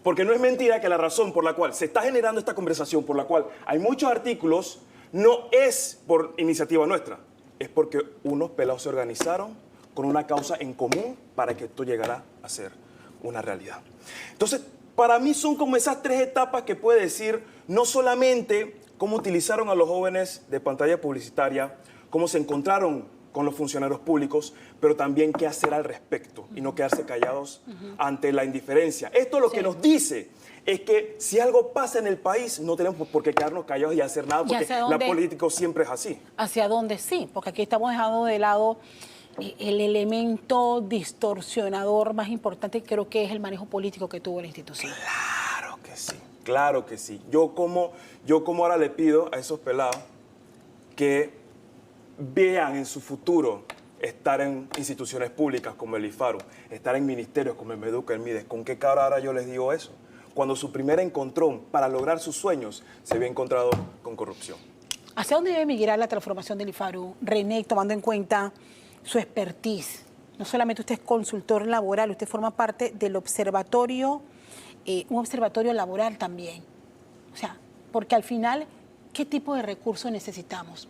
Porque no es mentira que la razón por la cual se está generando esta conversación, por la cual hay muchos artículos, no es por iniciativa nuestra, es porque unos pelados se organizaron con una causa en común para que esto llegara a ser una realidad. Entonces, para mí son como esas tres etapas que puede decir no solamente cómo utilizaron a los jóvenes de pantalla publicitaria, cómo se encontraron con los funcionarios públicos, pero también qué hacer al respecto y no quedarse callados ante la indiferencia. Esto lo que nos dice es que si algo pasa en el país, no tenemos por qué quedarnos callados y hacer nada, porque la política siempre es así. ¿Hacia dónde sí? Porque aquí estamos dejando de lado el elemento distorsionador más importante, creo que es el manejo político que tuvo la institución. Claro que sí, claro que sí. Yo como ahora le pido a esos pelados que vean en su futuro estar en instituciones públicas como el INFARU, estar en ministerios como el MEDUCA, el MIDES. ¿Con qué cara ahora yo les digo eso? Cuando su primer encontrón para lograr sus sueños se había encontrado con corrupción. ¿Hacia dónde debe migrar la transformación del INFARU, René, tomando en cuenta su expertise? No solamente usted es consultor laboral, usted forma parte del observatorio, un observatorio laboral también. O sea, porque al final, ¿qué tipo de recursos necesitamos?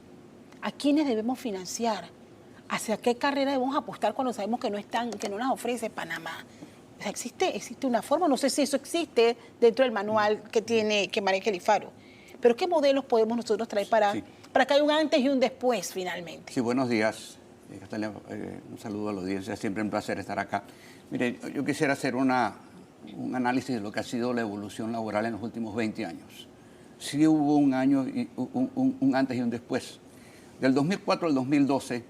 ¿A quiénes debemos financiar? ¿Hacia qué carrera debemos apostar cuando sabemos que no las ofrece Panamá? O sea, existe una forma, no sé si eso existe dentro del manual que maneja el INFARU, pero ¿qué modelos podemos nosotros traer para que haya un antes y un después finalmente? Sí, buenos días. Un saludo a la audiencia, siempre un placer estar acá. Mire, yo quisiera hacer un análisis de lo que ha sido la evolución laboral en los últimos 20 años. Sí hubo un antes y un después. Del 2004 al 2012,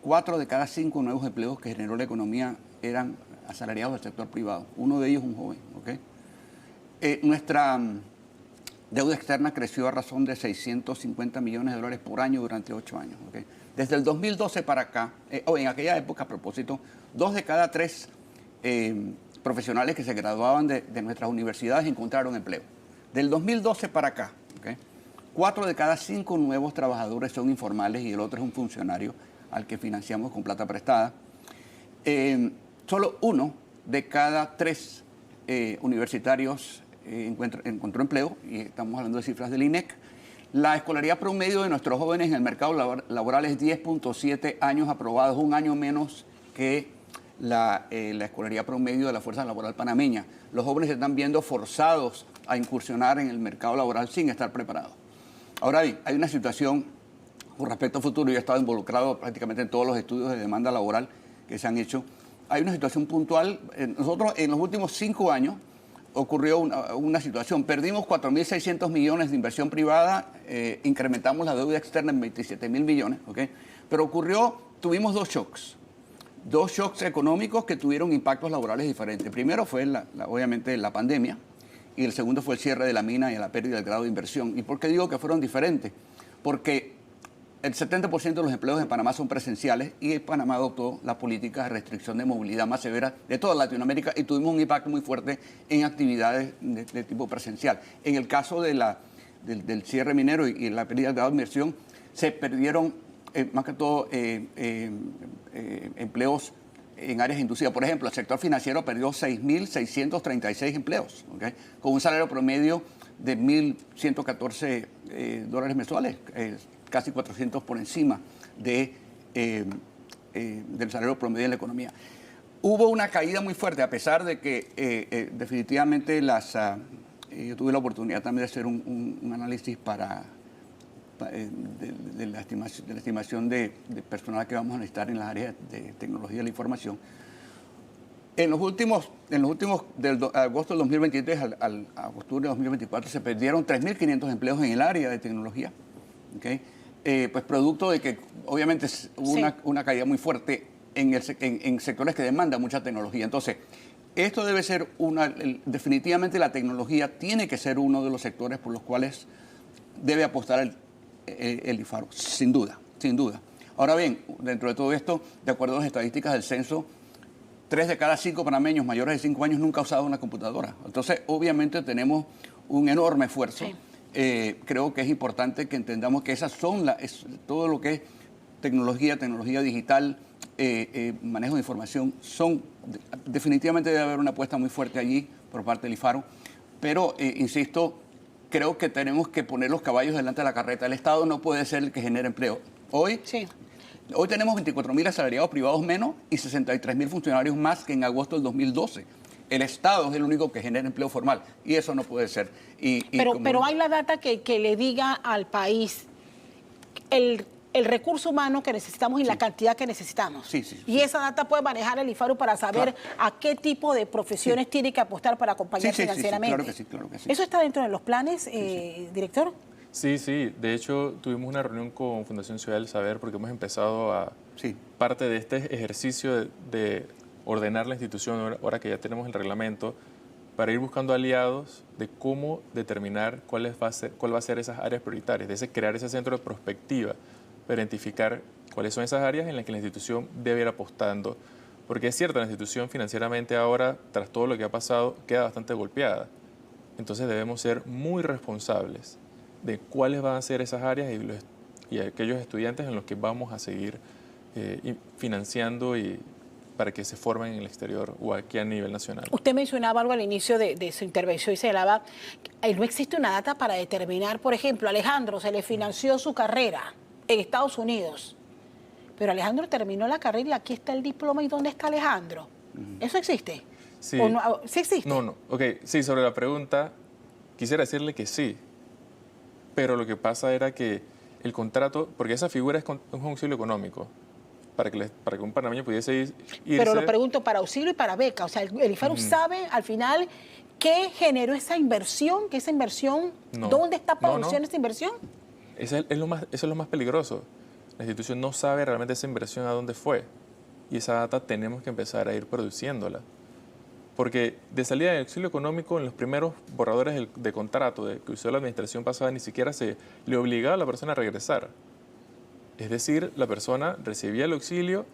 4 de cada 5 nuevos empleos que generó la economía eran asalariados del sector privado. Uno de ellos un joven. ¿Okay? Nuestra deuda externa creció a razón de $650 millones por año durante 8 años. ¿Okay? Desde el 2012 para acá, en aquella época, a propósito, 2 de cada 3 profesionales que se graduaban de nuestras universidades encontraron empleo. Del 2012 para acá, ¿okay? 4 de cada 5 nuevos trabajadores son informales y el otro es un funcionario al que financiamos con plata prestada. Solo 1 de cada 3 universitarios encontró empleo, y estamos hablando de cifras del INEC. La escolaridad promedio de nuestros jóvenes en el mercado laboral es 10.7 años aprobados, un año menos que la escolaridad promedio de la fuerza laboral panameña. Los jóvenes se están viendo forzados a incursionar en el mercado laboral sin estar preparados. Ahora bien, hay una situación con respecto al futuro. Yo he estado involucrado prácticamente en todos los estudios de demanda laboral que se han hecho. Hay una situación puntual. Nosotros en los últimos 5 años ocurrió una situación. Perdimos 4.600 millones de inversión privada, incrementamos la deuda externa en 27.000 millones, ¿okay? Pero tuvimos 2 shocks. dos shocks económicos que tuvieron impactos laborales diferentes. Primero fue, obviamente, la pandemia, y el segundo fue el cierre de la mina y la pérdida del grado de inversión. ¿Y por qué digo que fueron diferentes? Porque el 70% de los empleos en Panamá son presenciales y Panamá adoptó la política de restricción de movilidad más severa de toda Latinoamérica y tuvimos un impacto muy fuerte en actividades de tipo presencial. En el caso del cierre minero y la pérdida del grado de inversión, se perdieron más que todo empleos en áreas industriales. Por ejemplo, el sector financiero perdió 6.636 empleos, ¿okay? Con un salario promedio de $1.114 mensuales, casi 400 por encima del salario promedio en la economía. Hubo una caída muy fuerte, a pesar de que definitivamente yo tuve la oportunidad también de hacer un análisis de la estimación de personal que vamos a necesitar en las áreas de tecnología de la información. En los últimos del agosto del 2023 al octubre de 2024 se perdieron 3.500 empleos en el área de tecnología, ¿okay? Pues producto de que obviamente hubo una caída muy fuerte en sectores que demandan mucha tecnología. Entonces, esto debe ser definitivamente la tecnología tiene que ser uno de los sectores por los cuales debe apostar el IFARU, sin duda, sin duda. Ahora bien, dentro de todo esto, de acuerdo a las estadísticas del censo, 3 de cada 5 panameños mayores de 5 años nunca han usado una computadora. Entonces, obviamente tenemos un enorme esfuerzo. Sí. Creo que es importante que entendamos que esas son todo lo que es tecnología digital, manejo de información, definitivamente debe haber una apuesta muy fuerte allí por parte del IFARU. Pero, insisto, creo que tenemos que poner los caballos delante de la carreta. El Estado no puede ser el que genere empleo. Hoy tenemos 24.000 asalariados privados menos y 63.000 funcionarios más que en agosto del 2012. El Estado es el único que genera empleo formal y eso no puede ser. Pero hay la data que le diga al país el recurso humano que necesitamos y la cantidad que necesitamos. Y esa data puede manejar el IFARU para saber a qué tipo de profesiones tiene que apostar para acompañar financieramente. Claro que sí. ¿Eso está dentro de los planes, director? Sí. De hecho, tuvimos una reunión con Fundación Ciudad del Saber porque hemos empezado parte de este ejercicio de ordenar la institución, ahora que ya tenemos el reglamento, para ir buscando aliados de cómo determinar cuál va a ser esas áreas prioritarias, crear ese centro de prospectiva, para identificar cuáles son esas áreas en las que la institución debe ir apostando. Porque es cierto, la institución financieramente ahora, tras todo lo que ha pasado, queda bastante golpeada. Entonces debemos ser muy responsables de cuáles van a ser esas áreas y aquellos estudiantes en los que vamos a seguir financiando para que se formen en el exterior o aquí a nivel nacional. Usted mencionaba algo al inicio de su intervención y señalaba, no existe una data para determinar, por ejemplo, a Alejandro se le financió su carrera en Estados Unidos, pero Alejandro terminó la carrera y aquí está el diploma. ¿Y dónde está Alejandro? ¿Eso existe? Sí. ¿O no? ¿Sí existe? No. Ok, sí, sobre la pregunta, quisiera decirle que sí, pero lo que pasa era que el contrato, porque esa figura es un auxilio económico, para que un panameño pudiese irse. Pero lo pregunto para auxilio y para beca. O sea, el IFARU sabe al final qué generó esa inversión, ¿dónde está produciendo esa inversión? Eso es lo más peligroso. La institución no sabe realmente esa inversión a dónde fue. Y esa data tenemos que empezar a ir produciéndola. Porque de salida del auxilio económico, en los primeros borradores de contrato que usó la administración pasada, ni siquiera se le obligaba a la persona a regresar. Es decir, la persona recibía el auxilio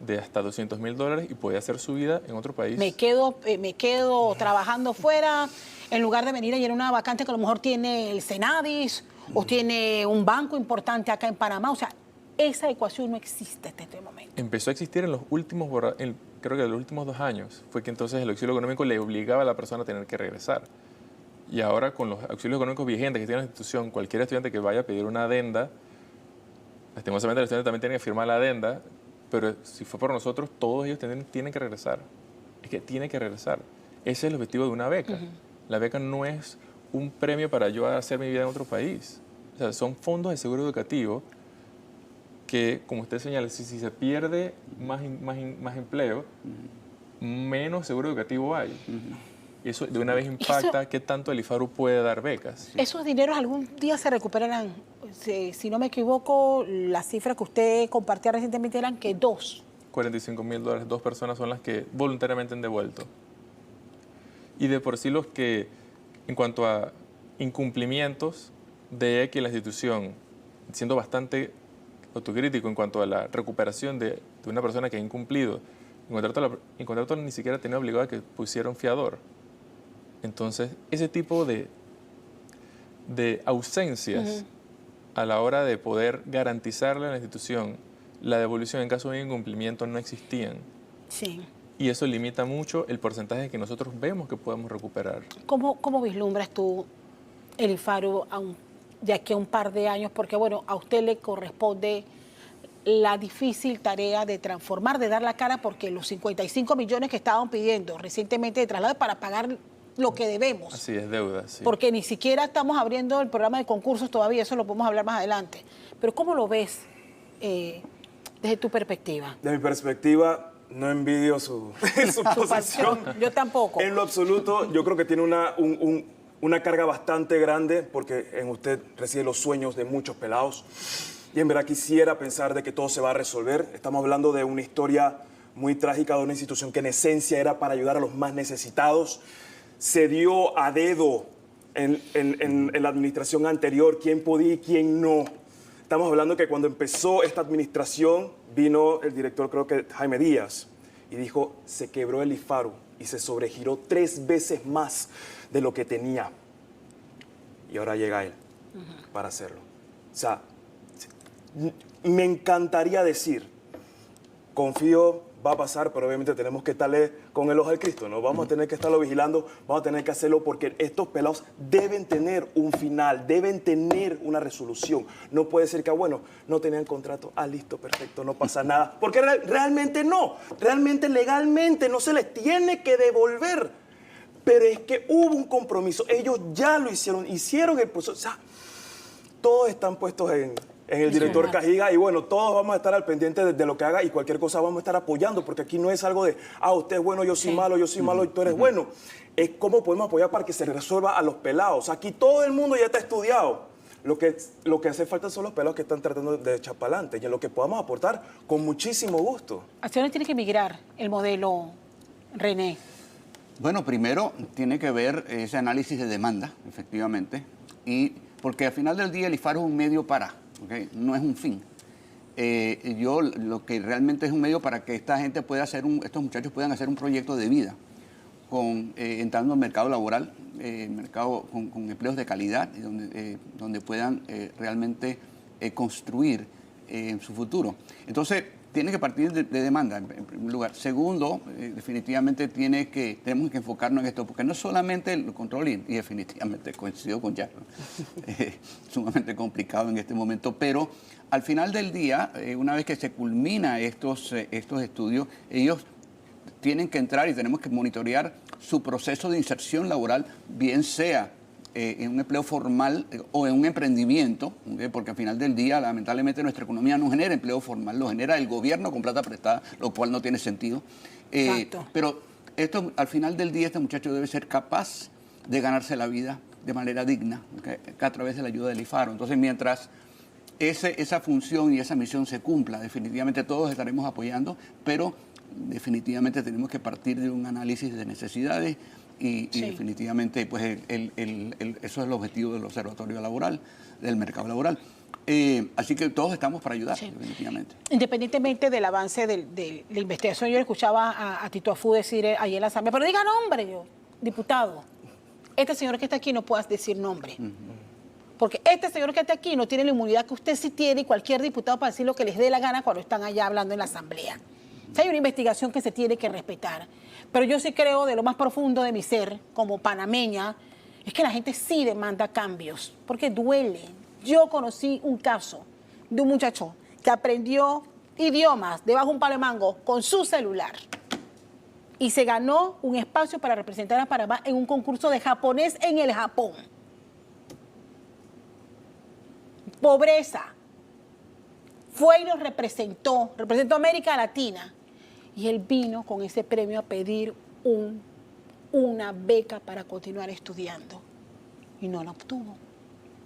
de hasta $200,000 y podía hacer su vida en otro país. Me quedo trabajando fuera en lugar de venir a llenar una vacante que a lo mejor tiene el Senadis o tiene un banco importante acá en Panamá. O sea, esa ecuación no existe hasta este momento. Empezó a existir en los últimos, creo que en los últimos 2 años. Fue que entonces el auxilio económico le obligaba a la persona a tener que regresar. Y ahora con los auxilios económicos vigentes que tiene la institución, cualquier estudiante que vaya a pedir una adenda, lastimosamente el estudiante también tiene que firmar la adenda, pero si fue por nosotros, todos ellos tienen que regresar. Es que tienen que regresar. Ese es el objetivo de una beca. La beca no es un premio para yo hacer mi vida en otro país. O sea, son fondos de seguro educativo que, como usted señala, si se pierde más empleo, menos seguro educativo hay. Y eso de una vez impacta qué tanto el IFARU puede dar becas. ¿Esos dineros algún día se recuperarán? Si no me equivoco, las cifras que usted compartía recientemente eran que 2. $45,000, 2 personas son las que voluntariamente han devuelto. Y de por sí los que, en cuanto a incumplimientos de X la institución, siendo bastante autocrítico en cuanto a la recuperación de una persona que ha incumplido, en contrato ni siquiera tenía obligado a que pusiera un fiador. Entonces, ese tipo de ausencias a la hora de poder garantizarle a la institución la devolución en caso de incumplimiento no existían. Sí. Y eso limita mucho el porcentaje que nosotros vemos que podemos recuperar. ¿Cómo vislumbras tú el IFARU de aquí a un par de años? Porque, bueno, a usted le corresponde la difícil tarea de transformar, de dar la cara, porque los 55 millones que estaban pidiendo recientemente de traslado es para pagar lo que debemos. Así es, deuda, sí. Porque ni siquiera estamos abriendo el programa de concursos todavía, eso lo podemos hablar más adelante. Pero ¿cómo lo ves desde tu perspectiva? De mi perspectiva, no envidio su posición. Yo tampoco. En lo absoluto, yo creo que tiene una carga bastante grande porque en usted reside los sueños de muchos pelados. Y en verdad quisiera pensar de que todo se va a resolver. Estamos hablando de una historia muy trágica de una institución que en esencia era para ayudar a los más necesitados. Se dio a dedo en la administración anterior quién podía y quién no. Estamos hablando que cuando empezó esta administración vino el director, creo que Jaime Díaz, y dijo, se quebró el IFARU y se sobregiró 3 veces más de lo que tenía. Y ahora llega él para hacerlo. O sea, me encantaría decir, confío, va a pasar, pero obviamente tenemos que estarle con el ojo al Cristo, ¿no? Vamos a tener que estarlo vigilando, vamos a tener que hacerlo porque estos pelados deben tener un final, deben tener una resolución. No puede ser que, bueno, no tenían contrato, listo, perfecto, no pasa nada. Porque realmente no, realmente legalmente no se les tiene que devolver. Pero es que hubo un compromiso, ellos ya lo hicieron el proceso. O sea, todos están puestos en el director Cajiga y bueno, todos vamos a estar al pendiente de lo que haga y cualquier cosa vamos a estar apoyando porque aquí no es algo de, usted es bueno, yo soy malo y tú eres bueno. Es cómo podemos apoyar para que se resuelva a los pelados. Aquí todo el mundo ya está estudiado. Lo que hace falta son los pelados que están tratando de echar para adelante y en lo que podamos aportar con muchísimo gusto. ¿Hacia dónde tiene que migrar el modelo, René? Bueno, primero tiene que ver ese análisis de demanda, efectivamente, y porque al final del día el IFARU es un medio para, ¿okay? No es un fin. Lo que realmente es un medio para que esta gente pueda estos muchachos puedan hacer un proyecto de vida, entrando al mercado laboral, mercado con empleos de calidad, donde puedan realmente construir su futuro. Entonces, tiene que partir de demanda, en primer lugar. Segundo, definitivamente tenemos que enfocarnos en esto, porque no solamente el control, y definitivamente coincido con Jack, sumamente complicado en este momento, pero al final del día, una vez que se culmina estos estudios, ellos tienen que entrar y tenemos que monitorear su proceso de inserción laboral, bien sea en un empleo formal o en un emprendimiento, ¿okay? Porque al final del día, lamentablemente, nuestra economía no genera empleo formal, lo genera el gobierno con plata prestada, lo cual no tiene sentido. Pero al final del día, este muchacho debe ser capaz de ganarse la vida de manera digna, ¿okay? A través de la ayuda del IFARU. Entonces, mientras esa función y esa misión se cumpla, definitivamente todos estaremos apoyando, pero definitivamente tenemos que partir de un análisis de necesidades y definitivamente pues eso es el objetivo del observatorio laboral, del mercado laboral. Así que todos estamos para ayudar, definitivamente. Independientemente del avance de la investigación, yo escuchaba a Tito Afú decir ahí en la asamblea, pero diga nombre, diputado. Este señor que está aquí no puede decir nombre. Porque este señor que está aquí no tiene la inmunidad que usted sí tiene y cualquier diputado para decir lo que les dé la gana cuando están allá hablando en la asamblea. O sea, hay una investigación que se tiene que respetar. Pero yo sí creo, de lo más profundo de mi ser, como panameña, es que la gente sí demanda cambios, porque duele. Yo conocí un caso de un muchacho que aprendió idiomas debajo de un palo de mango con su celular y se ganó un espacio para representar a Panamá en un concurso de japonés en el Japón. Pobreza. Fue y nos representó a América Latina. Y él vino con ese premio a pedir una beca para continuar estudiando. Y no la obtuvo.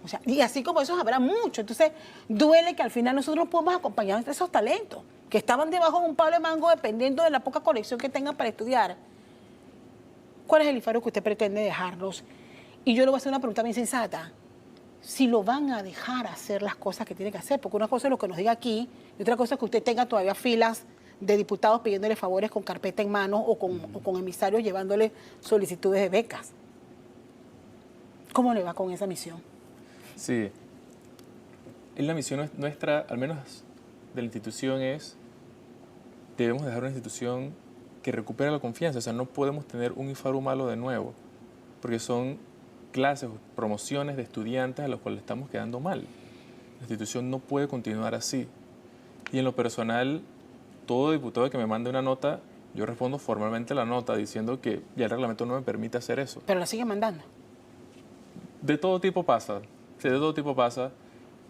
O sea, y así como esos habrá mucho. Entonces, duele que al final nosotros no podamos acompañar a esos talentos. que estaban debajo de un palo de mango dependiendo de la poca conexión que tengan para estudiar. ¿Cuál es el IFARU que usted pretende dejarlos? Y yo le voy a hacer una pregunta bien sensata. Si lo van a dejar hacer las cosas que tiene que hacer, porque una cosa es lo que nos diga aquí, y otra cosa es que usted tenga todavía filas de diputados pidiéndole favores con carpeta en mano o con emisarios llevándole solicitudes de becas. ¿Cómo le va con esa misión? Sí. La misión nuestra, al menos de la institución, debemos dejar una institución que recupere la confianza. O sea, no podemos tener un IFARU malo de nuevo, porque son clases o promociones de estudiantes a los cuales estamos quedando mal. La institución no puede continuar así. Y en lo personal, todo diputado que me mande una nota, yo respondo formalmente la nota diciendo que ya el reglamento no me permite hacer eso. Pero la sigue mandando. De todo tipo pasa, sí, de todo tipo pasa.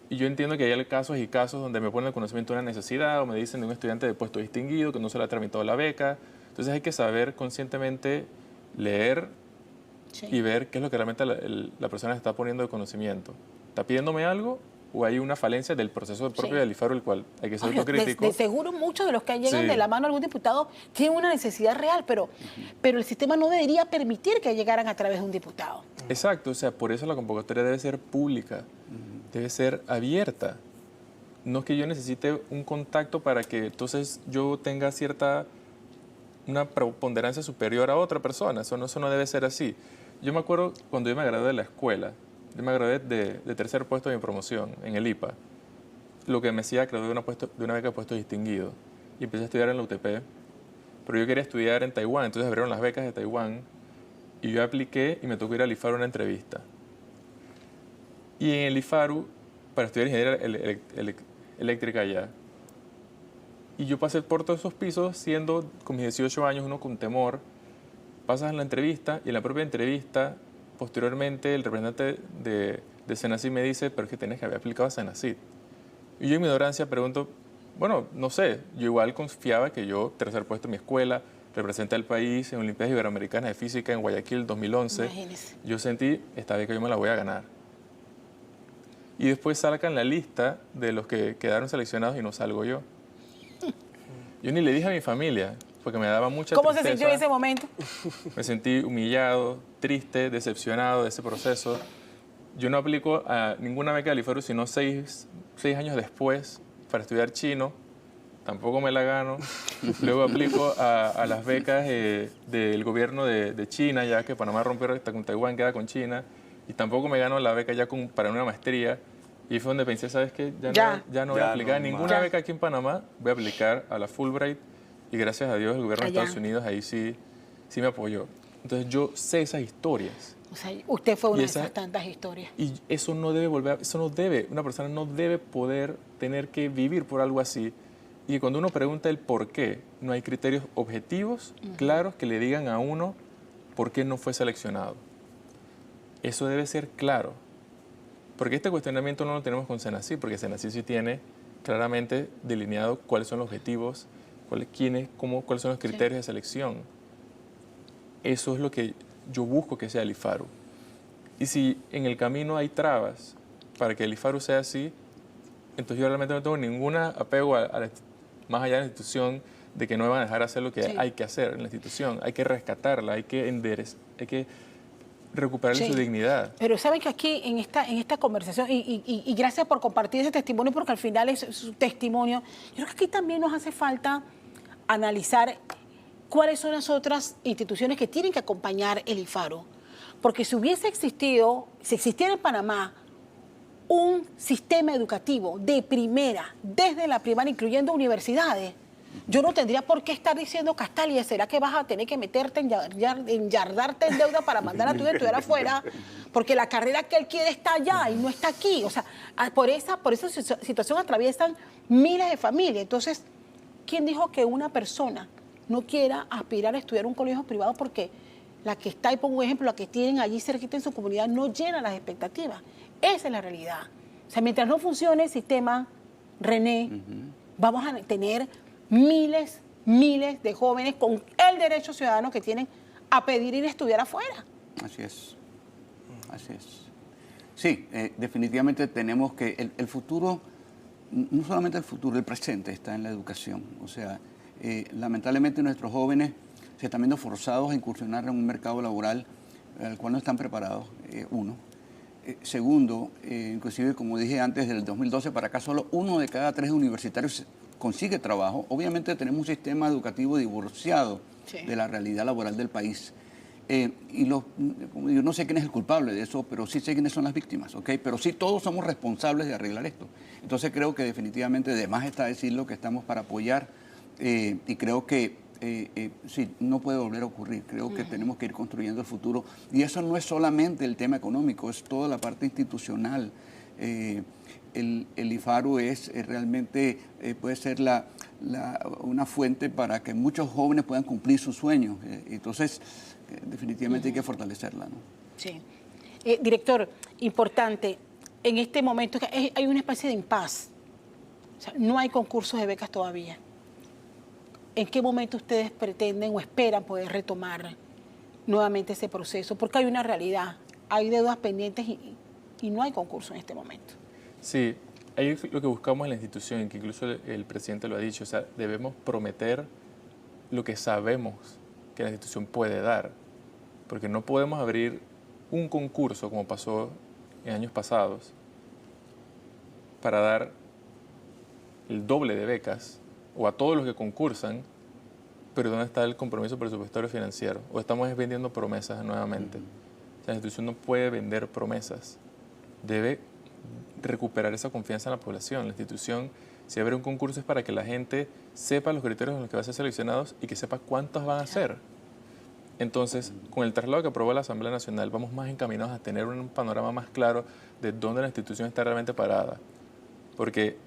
Y yo entiendo que hay casos y casos donde me ponen el conocimiento de una necesidad o me dicen de un estudiante de puesto distinguido que no se le ha tramitado la beca. Entonces hay que saber conscientemente leer y ver qué es lo que realmente la persona está poniendo de conocimiento. ¿Está pidiéndome algo o hay una falencia del proceso propio del IFARU, el cual hay que ser autocrítico? De seguro muchos de los que llegan de la mano a algún diputado tienen una necesidad real, pero el sistema no debería permitir que llegaran a través de un diputado. Exacto, o sea, por eso la convocatoria debe ser pública, debe ser abierta. No es que yo necesite un contacto para que entonces yo tenga una preponderancia superior a otra persona. Eso no debe ser así. Yo me acuerdo cuando yo me gradué de la escuela, yo me gradué de tercer puesto de mi promoción en el IPA. Lo que me hacía gradué de una beca de puesto distinguido. Y empecé a estudiar en la UTP. Pero yo quería estudiar en Taiwán, entonces abrieron las becas de Taiwán. Y yo apliqué y me tocó ir al IFARU a una entrevista. Y en el IFARU, para estudiar ingeniería eléctrica allá. Y yo pasé por todos esos pisos, siendo con mis 18 años, uno con temor. Pasas en la entrevista y en la propia entrevista, posteriormente, el representante de Senacid me dice, pero es que tenés que haber aplicado a Senacid. Y yo en mi ignorancia pregunto, bueno, no sé, yo igual confiaba que yo, tercer puesto en mi escuela, representé al país en Olimpiadas Iberoamericanas de Física en Guayaquil 2011. Imagínese. Yo sentí, esta vez que yo me la voy a ganar. Y después sacan la lista de los que quedaron seleccionados y no salgo yo. Yo ni le dije a mi familia, porque me daba mucha ¿Cómo tristeza. se sintió en ese momento? Me sentí humillado, triste, decepcionado de ese proceso. Yo no aplico a ninguna beca del IFARU sino 6 años después para estudiar chino. Tampoco me la gano. Luego aplico a las becas del gobierno de China, ya que Panamá rompió hasta con Taiwán, queda con China. Y tampoco me gano la beca ya para una maestría. Y fue donde pensé, ¿sabes qué? Ya no voy a aplicar a ninguna beca aquí en Panamá. Voy a aplicar a la Fulbright. Y gracias a Dios el gobierno de Estados Unidos ahí sí me apoyó. Entonces yo sé esas historias. O sea, usted fue una de esas tantas historias. Y eso no debe una persona no debe poder tener que vivir por algo así. Y cuando uno pregunta el por qué, no hay criterios objetivos, claros, que le digan a uno por qué no fue seleccionado. Eso debe ser claro. Porque este cuestionamiento no lo tenemos con Senacid, porque Senacid sí tiene claramente delineado cuáles son los objetivos, cuáles son los criterios de selección. Eso es lo que yo busco que sea el IFARU. Y si en el camino hay trabas para que el IFARU sea así, entonces yo realmente no tengo ningún apego más allá de la institución, de que no me van a dejar hacer lo que hay que hacer en la institución. Hay que rescatarla, hay que recuperarle su dignidad. Pero saben que aquí en esta conversación, y gracias por compartir ese testimonio, porque al final es su testimonio, yo creo que aquí también nos hace falta analizar cuáles son las otras instituciones que tienen que acompañar el IFARU. Porque si existiera en Panamá un sistema educativo de primera, desde la primaria, incluyendo universidades, yo no tendría por qué estar diciendo, Castalia, ¿será que vas a tener que meterte, enyardarte en deuda para mandar a tu estudiar afuera? Porque la carrera que él quiere está allá y no está aquí. O sea, por esa situación atraviesan miles de familias. Entonces, ¿quién dijo que una persona no quiera aspirar a estudiar un colegio privado porque la que está, y pongo un ejemplo, la que tienen allí cerquita en su comunidad no llena las expectativas? Esa es la realidad. O sea, mientras no funcione el sistema, René, vamos a tener miles de jóvenes con el derecho ciudadano que tienen a pedir ir a estudiar afuera. Así es. Así es. Sí, definitivamente tenemos que... El futuro no solamente el futuro, el presente está en la educación. O sea, lamentablemente nuestros jóvenes se están viendo forzados a incursionar en un mercado laboral al cual no están preparados, uno. Segundo, inclusive como dije antes, del 2012 para acá solo 1 de cada 3 universitarios consigue trabajo. Obviamente tenemos un sistema educativo divorciado de la realidad laboral del país. Yo no sé quién es el culpable de eso, pero sí sé quiénes son las víctimas, ¿ok? Pero sí todos somos responsables de arreglar esto. Entonces creo que definitivamente de más está decirlo que estamos para apoyar y creo que sí, no puede volver a ocurrir. Creo que tenemos que ir construyendo el futuro. Y eso no es solamente el tema económico, es toda la parte institucional. El IFARU es realmente puede ser una fuente para que muchos jóvenes puedan cumplir sus sueños. Entonces, definitivamente hay que fortalecerla, ¿no? Sí. Director, importante, en este momento hay una especie de impas. O sea, no hay concursos de becas todavía. ¿En qué momento ustedes pretenden o esperan poder retomar nuevamente ese proceso? Porque hay una realidad, hay deudas pendientes y no hay concurso en este momento. Sí, ahí lo que buscamos en la institución, que incluso el presidente lo ha dicho, o sea, debemos prometer lo que sabemos que la institución puede dar, porque no podemos abrir un concurso como pasó en años pasados para dar el doble de becas o a todos los que concursan, pero ¿dónde está el compromiso presupuestario financiero? O estamos vendiendo promesas nuevamente. La institución no puede vender promesas, debe recuperar esa confianza en la población. La institución, si abre un concurso es para que la gente sepa los criterios en los que va a ser seleccionados y que sepa cuántos van a ser. Entonces, con el traslado que aprobó la Asamblea Nacional, vamos más encaminados a tener un panorama más claro de dónde la institución está realmente parada. Porque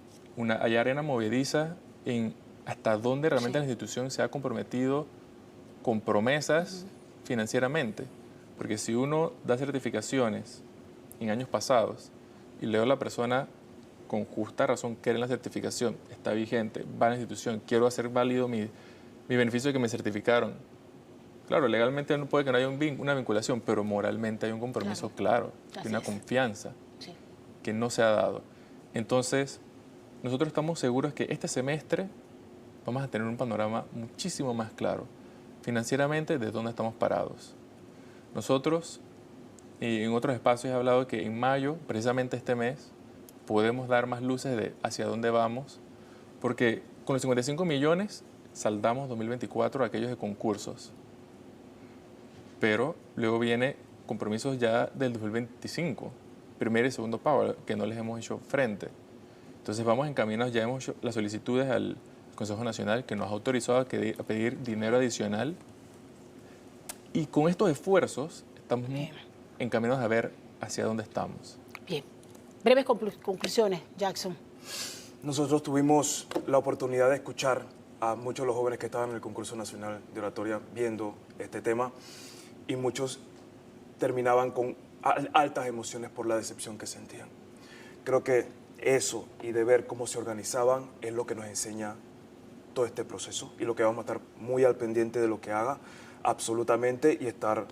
hay arena movediza en hasta dónde realmente la institución se ha comprometido con promesas financieramente. Porque si uno da certificaciones en años pasados y luego la persona con justa razón quiere la certificación, está vigente, va a la institución, quiero hacer válido mi beneficio de que me certificaron. Claro, legalmente puede que no haya una vinculación, pero moralmente hay un compromiso claro, y una confianza que no se ha dado. Entonces, nosotros estamos seguros que este semestre vamos a tener un panorama muchísimo más claro, financieramente, de dónde estamos parados. Nosotros, en otros espacios he hablado que en mayo, precisamente este mes, podemos dar más luces de hacia dónde vamos, porque con los 55 millones saldamos 2024 aquellos de concursos, pero luego viene compromisos ya del 2025, primer y segundo pago, que no les hemos hecho frente. Entonces vamos encaminados, ya hemos hecho las solicitudes al Consejo Nacional que nos ha autorizado a pedir dinero adicional, y con estos esfuerzos estamos encaminados a ver hacia dónde estamos. Bien. Breves conclusiones, Jackson. Nosotros tuvimos la oportunidad de escuchar a muchos de los jóvenes que estaban en el concurso nacional de oratoria viendo este tema, y muchos terminaban con altas emociones por la decepción que sentían. Creo que eso y de ver cómo se organizaban es lo que nos enseña todo este proceso y lo que vamos a estar muy al pendiente de lo que haga absolutamente y estar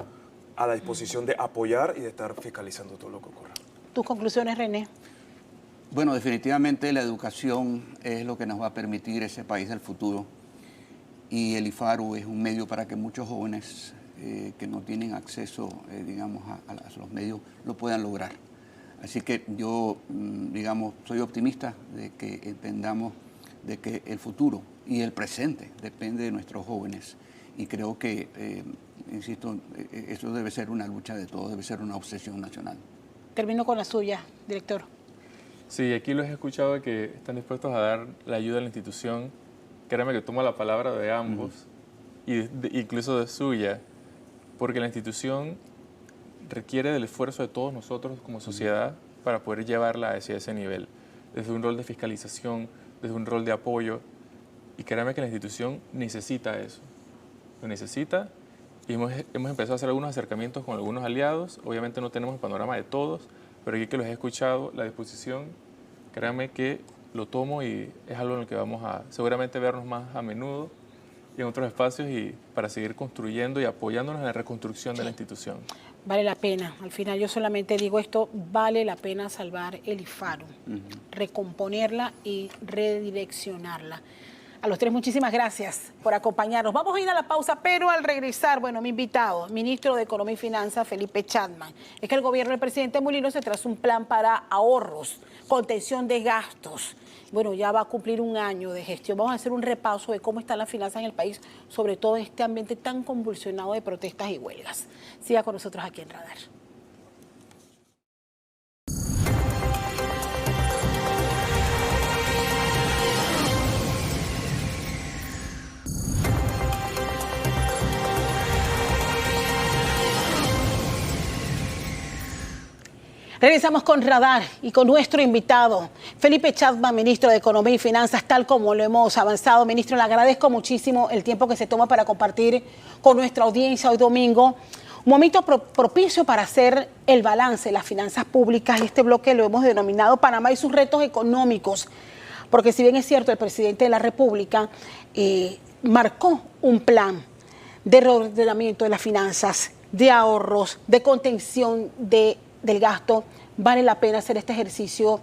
a la disposición de apoyar y de estar fiscalizando todo lo que ocurra. ¿Tus conclusiones, René? Bueno, definitivamente la educación es lo que nos va a permitir ese país del futuro, y el IFARU es un medio para que muchos jóvenes que no tienen acceso, digamos, a los medios lo puedan lograr. Así que yo, digamos, soy optimista de que entendamos de que el futuro y el presente depende de nuestros jóvenes, y creo que, insisto, eso debe ser una lucha de todos, debe ser una obsesión nacional. Termino con la suya, director. Sí, aquí los he escuchado que están dispuestos a dar la ayuda a la institución. Créame que tomo la palabra de ambos, incluso de suya, porque la institución requiere del esfuerzo de todos nosotros como sociedad para poder llevarla hacia ese nivel, desde un rol de fiscalización, desde un rol de apoyo, y créame que la institución necesita eso, lo necesita, y hemos empezado a hacer algunos acercamientos con algunos aliados. Obviamente no tenemos el panorama de todos, pero aquí que los he escuchado, la disposición, créanme que lo tomo y es algo en el que vamos a seguramente vernos más a menudo y en otros espacios y para seguir construyendo y apoyándonos en la reconstrucción de la institución. Vale la pena. Al final yo solamente digo esto, vale la pena salvar el IFARU, recomponerla y redireccionarla. A los tres, muchísimas gracias por acompañarnos. Vamos a ir a la pausa, pero al regresar, bueno, mi invitado, ministro de Economía y Finanzas, Felipe Chapman, es que el gobierno del presidente Mulino se traza un plan para ahorros, contención de gastos. Bueno, ya va a cumplir un año de gestión. Vamos a hacer un repaso de cómo están las finanzas en el país, sobre todo en este ambiente tan convulsionado de protestas y huelgas. Siga con nosotros aquí en Radar. Regresamos con Radar y con nuestro invitado, Felipe Chapman, ministro de Economía y Finanzas, tal como lo hemos avanzado. Ministro, le agradezco muchísimo el tiempo que se toma para compartir con nuestra audiencia hoy domingo. Un momento propicio para hacer el balance de las finanzas públicas. Este bloque lo hemos denominado Panamá y sus retos económicos, porque si bien es cierto, el presidente de la República marcó un plan de reordenamiento de las finanzas, de ahorros, de contención del gasto, vale la pena hacer este ejercicio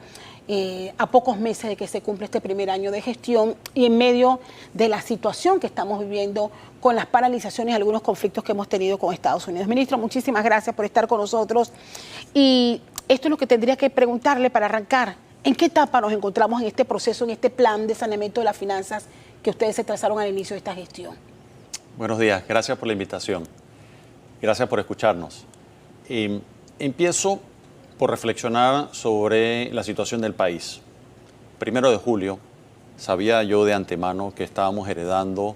a pocos meses de que se cumple este primer año de gestión y en medio de la situación que estamos viviendo con las paralizaciones y algunos conflictos que hemos tenido con Estados Unidos. Ministro, muchísimas gracias por estar con nosotros. Y esto es lo que tendría que preguntarle para arrancar. ¿En qué etapa nos encontramos en este proceso, en este plan de saneamiento de las finanzas que ustedes se trazaron al inicio de esta gestión? Buenos días, gracias por la invitación. Gracias por escucharnos. Empiezo por reflexionar sobre la situación del país. 1 de julio, sabía yo de antemano que estábamos heredando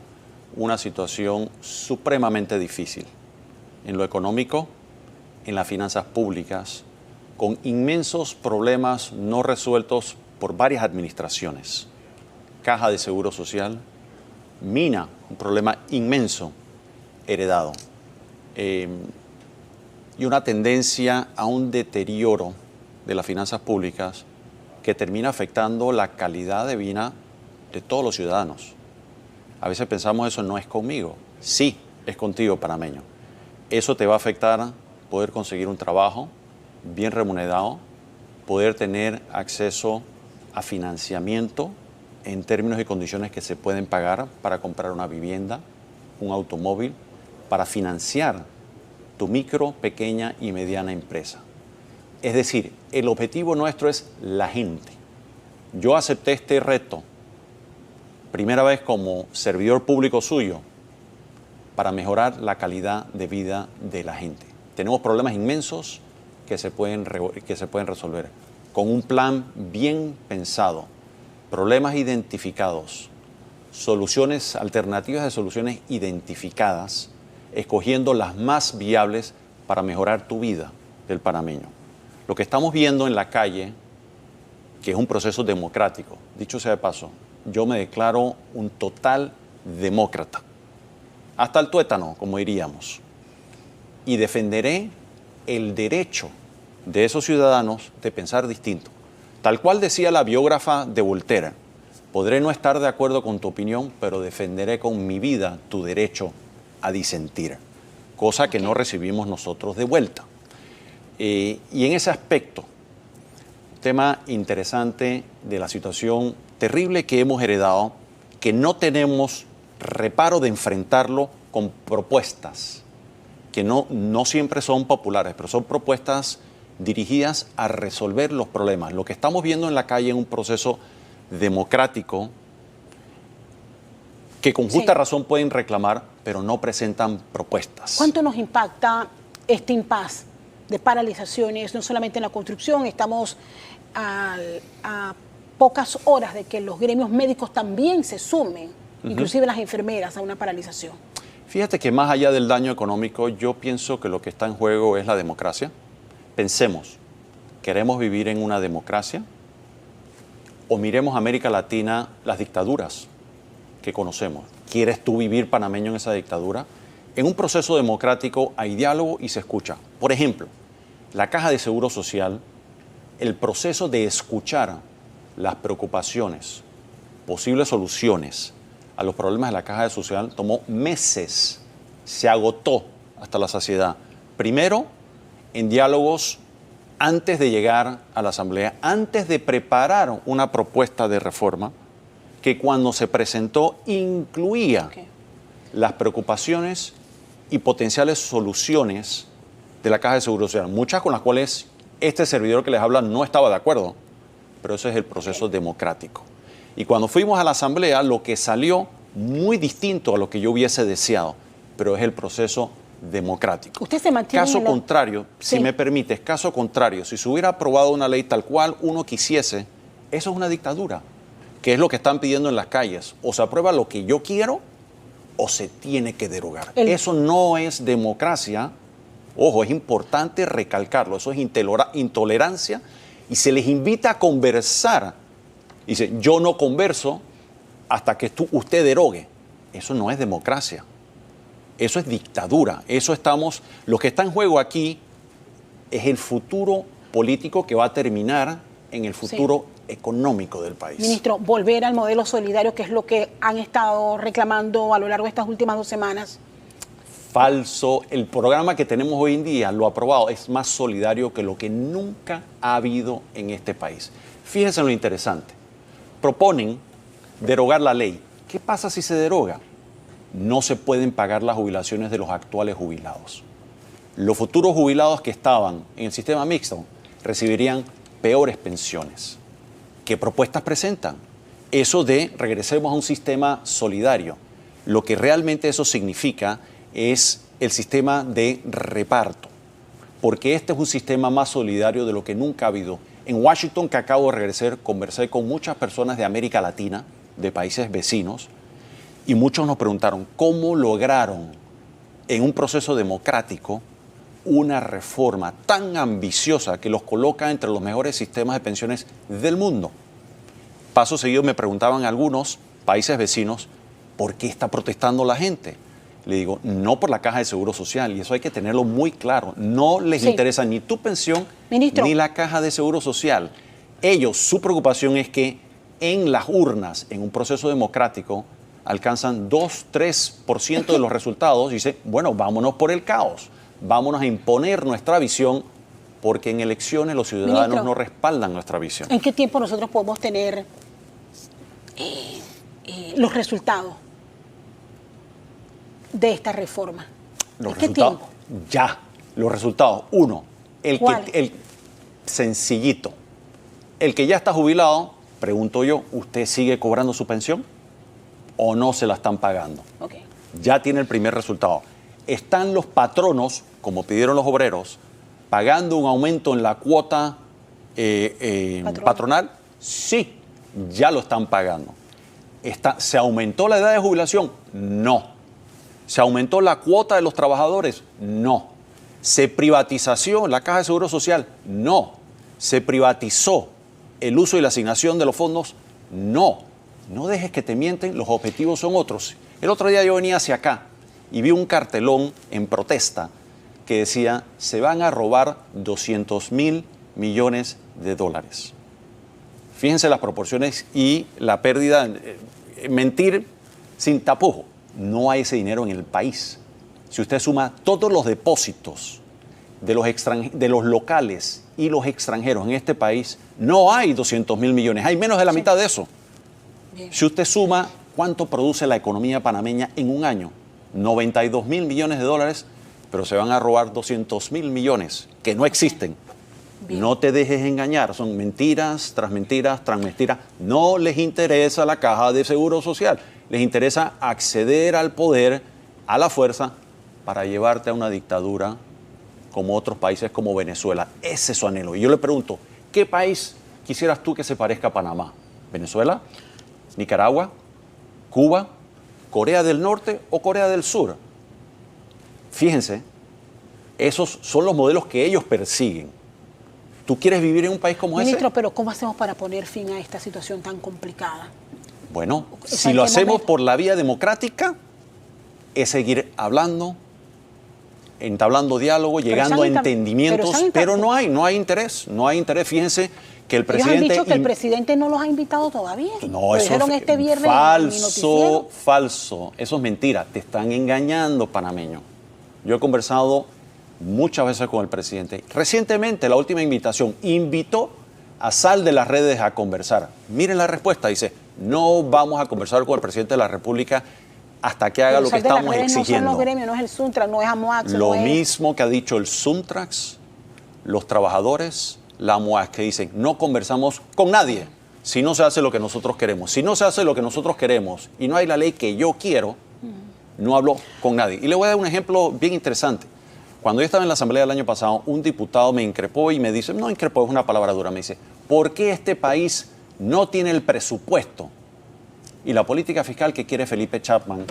una situación supremamente difícil en lo económico, en las finanzas públicas, con inmensos problemas no resueltos por varias administraciones. Caja de Seguro Social, Mina, un problema inmenso heredado. Y una tendencia a un deterioro de las finanzas públicas que termina afectando la calidad de vida de todos los ciudadanos. A veces pensamos eso no es conmigo. Sí, es contigo, panameño. Eso te va a afectar poder conseguir un trabajo bien remunerado, poder tener acceso a financiamiento en términos y condiciones que se pueden pagar para comprar una vivienda, un automóvil, para financiar tu micro, pequeña y mediana empresa. Es decir, el objetivo nuestro es la gente. Yo acepté este reto, primera vez como servidor público suyo, para mejorar la calidad de vida de la gente. Tenemos problemas inmensos que se pueden resolver con un plan bien pensado, problemas identificados, soluciones alternativas de soluciones identificadas, escogiendo las más viables para mejorar tu vida del panameño. Lo que estamos viendo en la calle, que es un proceso democrático, dicho sea de paso, yo me declaro un total demócrata, hasta el tuétano, como diríamos, y defenderé el derecho de esos ciudadanos de pensar distinto. Tal cual decía la biógrafa de Voltaire, podré no estar de acuerdo con tu opinión, pero defenderé con mi vida tu derecho a disentir, cosa que no recibimos nosotros de vuelta. Y en ese aspecto, tema interesante de la situación terrible que hemos heredado, que no tenemos reparo de enfrentarlo con propuestas, que no siempre son populares, pero son propuestas dirigidas a resolver los problemas. Lo que estamos viendo en la calle es un proceso democrático que con justa razón pueden reclamar, pero no presentan propuestas. ¿Cuánto nos impacta este impasse de paralizaciones, no solamente en la construcción? Estamos a pocas horas de que los gremios médicos también se sumen, inclusive las enfermeras, a una paralización. Fíjate que más allá del daño económico, yo pienso que lo que está en juego es la democracia. Pensemos, ¿queremos vivir en una democracia? O miremos a América Latina, las dictaduras que conocemos. ¿Quieres tú vivir panameño en esa dictadura? En un proceso democrático hay diálogo y se escucha. Por ejemplo, la Caja de Seguro Social, el proceso de escuchar las preocupaciones, posibles soluciones, a los problemas de la caja de social tomó meses, se agotó hasta la saciedad. Primero, en diálogos antes de llegar a la Asamblea, antes de preparar una propuesta de reforma que cuando se presentó incluía las preocupaciones y potenciales soluciones de la Caja de Seguro Social, muchas con las cuales este servidor que les habla no estaba de acuerdo, pero ese es el proceso democrático. Y cuando fuimos a la Asamblea, lo que salió muy distinto a lo que yo hubiese deseado, pero es el proceso democrático. Usted se mantiene Caso contrario, si me permites, caso contrario, si se hubiera aprobado una ley tal cual uno quisiese, eso es una dictadura, que es lo que están pidiendo en las calles. O se aprueba lo que yo quiero o se tiene que derogar. Eso no es democracia. Ojo, es importante recalcarlo. Eso es intolerancia y se les invita a conversar. Dice, yo no converso hasta que usted derogue. Eso no es democracia. Eso es dictadura. Lo que está en juego aquí es el futuro político que va a terminar en el futuro económico del país. Ministro, volver al modelo solidario, que es lo que han estado reclamando a lo largo de estas últimas 2 semanas. Falso. El programa que tenemos hoy en día, lo aprobado, es más solidario que lo que nunca ha habido en este país. Fíjense en lo interesante. Proponen derogar la ley. ¿Qué pasa si se deroga? No se pueden pagar las jubilaciones de los actuales jubilados. Los futuros jubilados que estaban en el sistema mixto recibirían peores pensiones. ¿Qué propuestas presentan? Eso de regresemos a un sistema solidario. Lo que realmente eso significa es el sistema de reparto, porque este es un sistema más solidario de lo que nunca ha habido. En Washington, que acabo de regresar, conversé con muchas personas de América Latina, de países vecinos, y muchos nos preguntaron cómo lograron en un proceso democrático una reforma tan ambiciosa que los coloca entre los mejores sistemas de pensiones del mundo. Paso seguido me preguntaban algunos países vecinos, ¿por qué está protestando la gente? Le digo, no por la Caja de Seguro Social, y eso hay que tenerlo muy claro. No les interesa ni tu pensión, ni la Caja de Seguro Social. Ellos, su preocupación es que en las urnas, en un proceso democrático, alcanzan 2-3% de los resultados y dicen, bueno, vámonos por el caos, vámonos a imponer nuestra visión, porque en elecciones los ciudadanos Ministro, no respaldan nuestra visión. ¿En qué tiempo nosotros podemos tener los resultados de esta reforma? Los resultados, ya, los resultados. Uno, el sencillito. El que ya está jubilado, pregunto yo, ¿usted sigue cobrando su pensión o no se la están pagando? Ya tiene el primer resultado. Están los patronos, como pidieron los obreros, pagando un aumento en la cuota patronal. Sí, ya lo están pagando. ¿Se aumentó la edad de jubilación? No. ¿Se aumentó la cuota de los trabajadores? No. ¿Se privatizó la Caja de Seguro Social? No. ¿Se privatizó el uso y la asignación de los fondos? No. No dejes que te mienten, los objetivos son otros. El otro día yo venía hacia acá y vi un cartelón en protesta que decía, se van a robar 200.000 millones de dólares. Fíjense las proporciones y la pérdida, mentir sin tapujo. No hay ese dinero en el país. Si usted suma todos los depósitos de los locales y los extranjeros en este país, no hay 200.000 millones, hay menos de la mitad de eso. Bien. Si usted suma cuánto produce la economía panameña en un año, 92.000 millones de dólares, pero se van a robar 200.000 millones que no existen. Bien. No te dejes engañar, son mentiras tras mentiras tras mentiras. No les interesa la Caja de Seguro Social, les interesa acceder al poder, a la fuerza, para llevarte a una dictadura como otros países como Venezuela. Ese es su anhelo. Y yo le pregunto, ¿qué país quisieras tú que se parezca a Panamá? ¿Venezuela? ¿Nicaragua? ¿Cuba? ¿Corea del Norte o Corea del Sur? Fíjense, esos son los modelos que ellos persiguen. ¿Tú quieres vivir en un país como ese? Ministro, pero ¿cómo hacemos para poner fin a esta situación tan complicada? Bueno, si lo hacemos por la vía democrática, es seguir hablando, entablando diálogo, llegando a entendimientos, pero no hay interés. Fíjense que el presidente... Ellos han dicho que el presidente no los ha invitado todavía. No, lo eso dijeron es este viernes en mi noticiero. falso. Eso es mentira. Te están engañando, panameño. Yo he conversado muchas veces con el presidente. Recientemente, la última invitación, invitó a Sal de las Redes a conversar. Miren la respuesta, dice, no vamos a conversar con el presidente de la República hasta que haga lo que estamos exigiendo. No son los gremios, no es el Suntrax, no es AMOAX. Lo mismo que ha dicho el Suntrax, los trabajadores, la AMOAX, que dicen, no conversamos con nadie si no se hace lo que nosotros queremos. Si no se hace lo que nosotros queremos y no hay la ley que yo quiero, no hablo con nadie. Y le voy a dar un ejemplo bien interesante. Cuando yo estaba en la Asamblea el año pasado, un diputado me increpó y me dice, no increpó, es una palabra dura, me dice, ¿por qué este país no tiene el presupuesto y la política fiscal que quiere Felipe Chapman,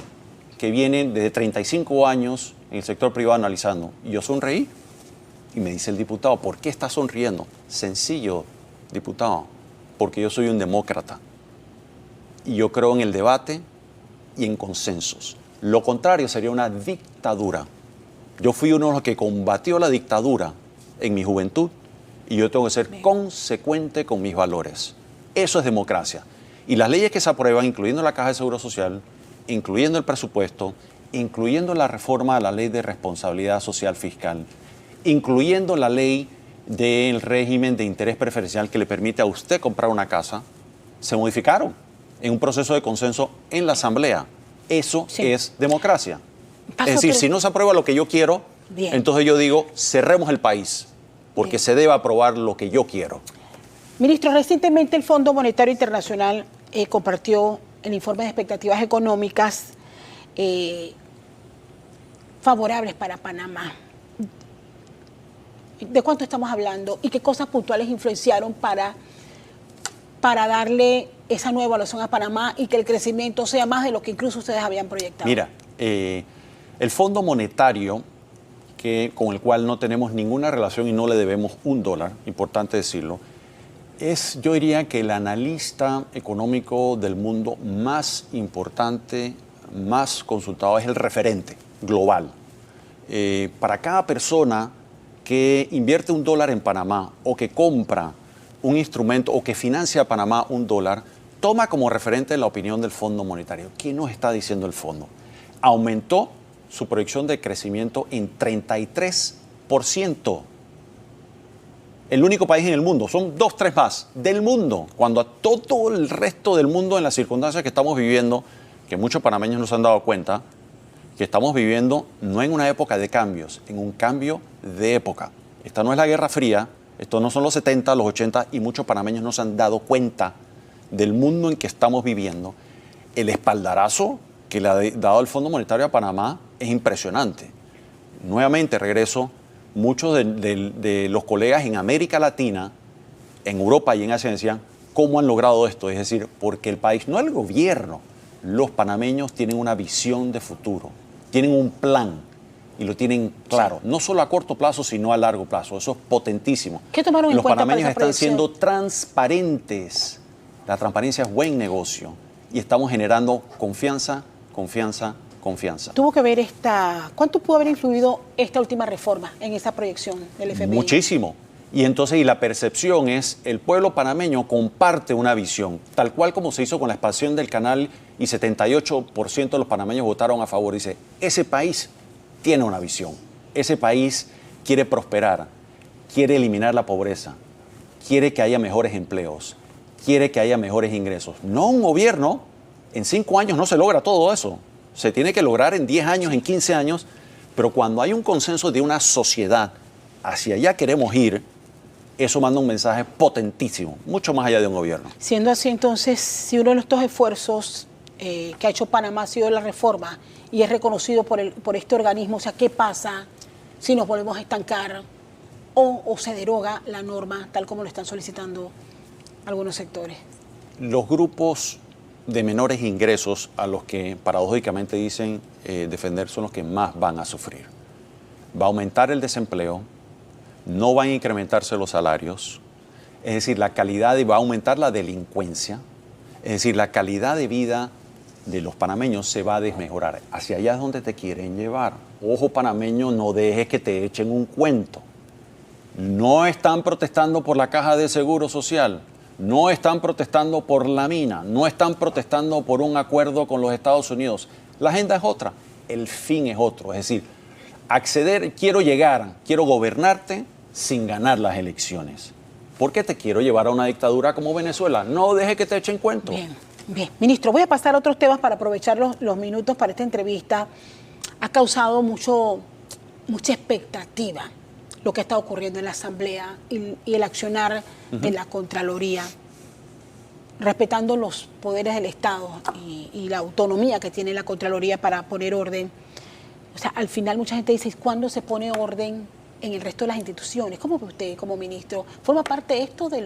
que viene desde 35 años en el sector privado analizando? Y yo sonreí y me dice el diputado, ¿por qué está sonriendo? Sencillo, diputado, porque yo soy un demócrata y yo creo en el debate y en consensos. Lo contrario sería una dictadura. Yo fui uno de los que combatió la dictadura en mi juventud y yo tengo que ser consecuente con mis valores. Eso es democracia. Y las leyes que se aprueban, incluyendo la Caja de Seguro Social, incluyendo el presupuesto, incluyendo la reforma a la Ley de Responsabilidad Social Fiscal, incluyendo la ley del régimen de interés preferencial que le permite a usted comprar una casa, se modificaron en un proceso de consenso en la Asamblea. Eso es democracia. Es decir, si no se aprueba lo que yo quiero, entonces yo digo, cerremos el país, porque se debe aprobar lo que yo quiero. Ministro, recientemente el Fondo Monetario Internacional compartió el informe de expectativas económicas favorables para Panamá. ¿De cuánto estamos hablando y qué cosas puntuales influenciaron para darle esa nueva evaluación a Panamá y que el crecimiento sea más de lo que incluso ustedes habían proyectado? Mira, el Fondo Monetario, con el cual no tenemos ninguna relación y no le debemos $1, importante decirlo, es, yo diría, que el analista económico del mundo más importante, más consultado, es el referente global. Para cada persona que invierte $1 en Panamá o que compra un instrumento o que financia a Panamá $1, toma como referente la opinión del Fondo Monetario. ¿Qué nos está diciendo el fondo? Aumentó su proyección de crecimiento en 33%. El único país en el mundo, son 2, 3 más del mundo, cuando a todo el resto del mundo, en las circunstancias que estamos viviendo, que muchos panameños no se han dado cuenta, que estamos viviendo no en una época de cambios, en un cambio de época. Esta no es la Guerra Fría, esto no son los 70, los 80, y muchos panameños no se han dado cuenta del mundo en que estamos viviendo. El espaldarazo que le ha dado el Fondo Monetario a Panamá es impresionante. Nuevamente regreso, muchos de los colegas en América Latina, en Europa y en Asia decían, ¿cómo han logrado esto? Es decir, porque el país, no el gobierno, los panameños tienen una visión de futuro, tienen un plan y lo tienen claro, no solo a corto plazo, sino a largo plazo. Eso es potentísimo. ¿Qué tomaron en cuenta para esa Los panameños están siendo transparentes. La transparencia es buen negocio y estamos generando confianza. ¿Tuvo que ver cuánto pudo haber influido esta última reforma en esa proyección del FMI? Muchísimo. Y entonces, la percepción es, el pueblo panameño comparte una visión, tal cual como se hizo con la expansión del canal y 78% de los panameños votaron a favor. Dice, ese país tiene una visión, ese país quiere prosperar, quiere eliminar la pobreza, quiere que haya mejores empleos, quiere que haya mejores ingresos. No un gobierno, en 5 años no se logra todo eso, se tiene que lograr en 10 años, en 15 años, pero cuando hay un consenso de una sociedad, hacia allá queremos ir, eso manda un mensaje potentísimo, mucho más allá de un gobierno. Siendo así, entonces, si uno de estos esfuerzos que ha hecho Panamá ha sido la reforma y es reconocido por este organismo, o sea, ¿qué pasa si nos volvemos a estancar o se deroga la norma tal como lo están solicitando algunos sectores? Los grupos de menores ingresos, a los que paradójicamente dicen defender, son los que más van a sufrir. Va a aumentar el desempleo, no van a incrementarse los salarios, es decir, la calidad va a aumentar la delincuencia, es decir, la calidad de vida de los panameños se va a desmejorar. Hacia allá es donde te quieren llevar. Ojo, panameño, no dejes que te echen un cuento. No están protestando por la caja de seguro social, no están protestando por la mina, no están protestando por un acuerdo con los Estados Unidos. La agenda es otra, el fin es otro. Es decir, acceder, quiero gobernarte sin ganar las elecciones. ¿Por qué te quiero llevar a una dictadura como Venezuela? No deje que te echen cuento. Bien, bien. Ministro, voy a pasar a otros temas para aprovechar los minutos para esta entrevista. Ha causado mucha expectativa lo que está ocurriendo en la Asamblea y el accionar de la Contraloría, respetando los poderes del Estado y la autonomía que tiene la Contraloría para poner orden. O sea, al final mucha gente dice, ¿cuándo se pone orden en el resto de las instituciones? ¿Cómo ve usted como ministro? ¿Forma parte esto de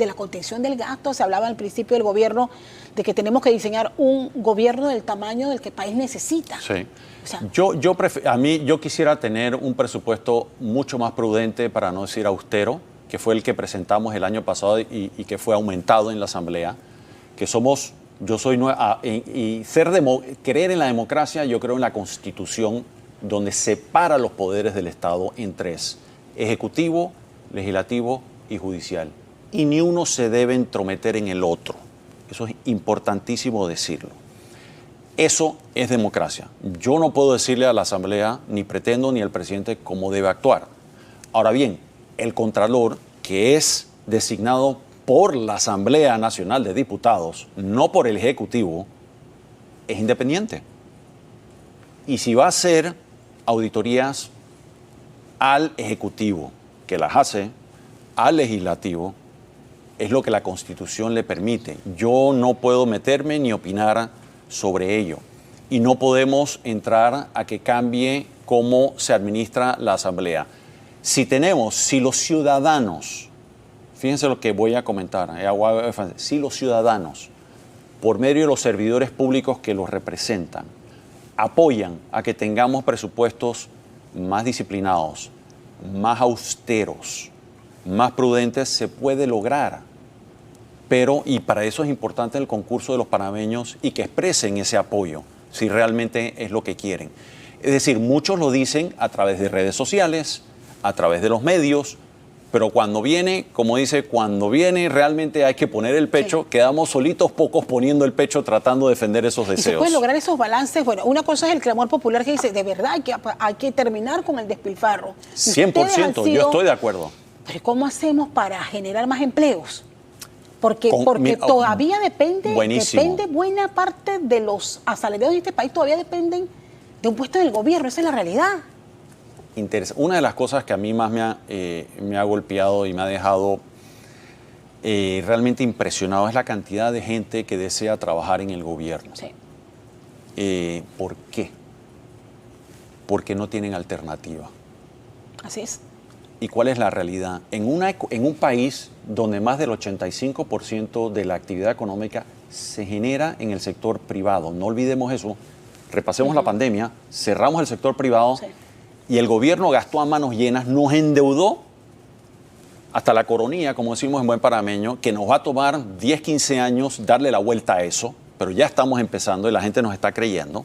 la contención del gasto? Se hablaba al principio del gobierno de que tenemos que diseñar un gobierno del tamaño del que el país necesita. Sí. O sea, yo quisiera tener un presupuesto mucho más prudente, para no decir austero, que fue el que presentamos el año pasado y que fue aumentado en la Asamblea, que somos, creer en la democracia, yo creo en la Constitución, donde separa los poderes del Estado en tres: ejecutivo, legislativo y judicial. Y ni uno se debe entrometer en el otro. Eso es importantísimo decirlo. Eso es democracia. Yo no puedo decirle a la Asamblea, ni pretendo, ni al presidente cómo debe actuar. Ahora bien, el Contralor, que es designado por la Asamblea Nacional de Diputados, no por el Ejecutivo, es independiente. Y si va a hacer auditorías al Ejecutivo, que las hace, al Legislativo, es lo que la Constitución le permite. Yo no puedo meterme ni opinar sobre ello. Y no podemos entrar a que cambie cómo se administra la Asamblea. Si los ciudadanos, fíjense lo que voy a comentar, si los ciudadanos, por medio de los servidores públicos que los representan, apoyan a que tengamos presupuestos más disciplinados, más austeros, más prudentes, se puede lograr. Y para eso es importante el concurso de los panameños y que expresen ese apoyo, si realmente es lo que quieren. Es decir, muchos lo dicen a través de redes sociales, a través de los medios, pero cuando viene, como dice, cuando viene realmente hay que poner el pecho, sí. Quedamos solitos pocos poniendo el pecho tratando de defender esos deseos. ¿Y se pueden lograr esos balances? Bueno, una cosa es el clamor popular que dice, de verdad hay que terminar con el despilfarro. 100%, yo estoy de acuerdo. Pero ¿cómo hacemos para generar más empleos? Porque todavía depende buena parte de los asalariados de este país, todavía dependen de un puesto del gobierno, esa es la realidad. Una de las cosas que a mí más me ha golpeado y me ha dejado realmente impresionado es la cantidad de gente que desea trabajar en el gobierno. Sí. ¿Por qué? Porque no tienen alternativa. Así es. ¿Y cuál es la realidad? En un país donde más del 85% de la actividad económica se genera en el sector privado, no olvidemos eso, repasemos la pandemia, cerramos el sector privado, sí. Y el gobierno gastó a manos llenas, nos endeudó hasta la coronilla, como decimos en buen panameño, que nos va a tomar 10, 15 años darle la vuelta a eso, pero ya estamos empezando y la gente nos está creyendo.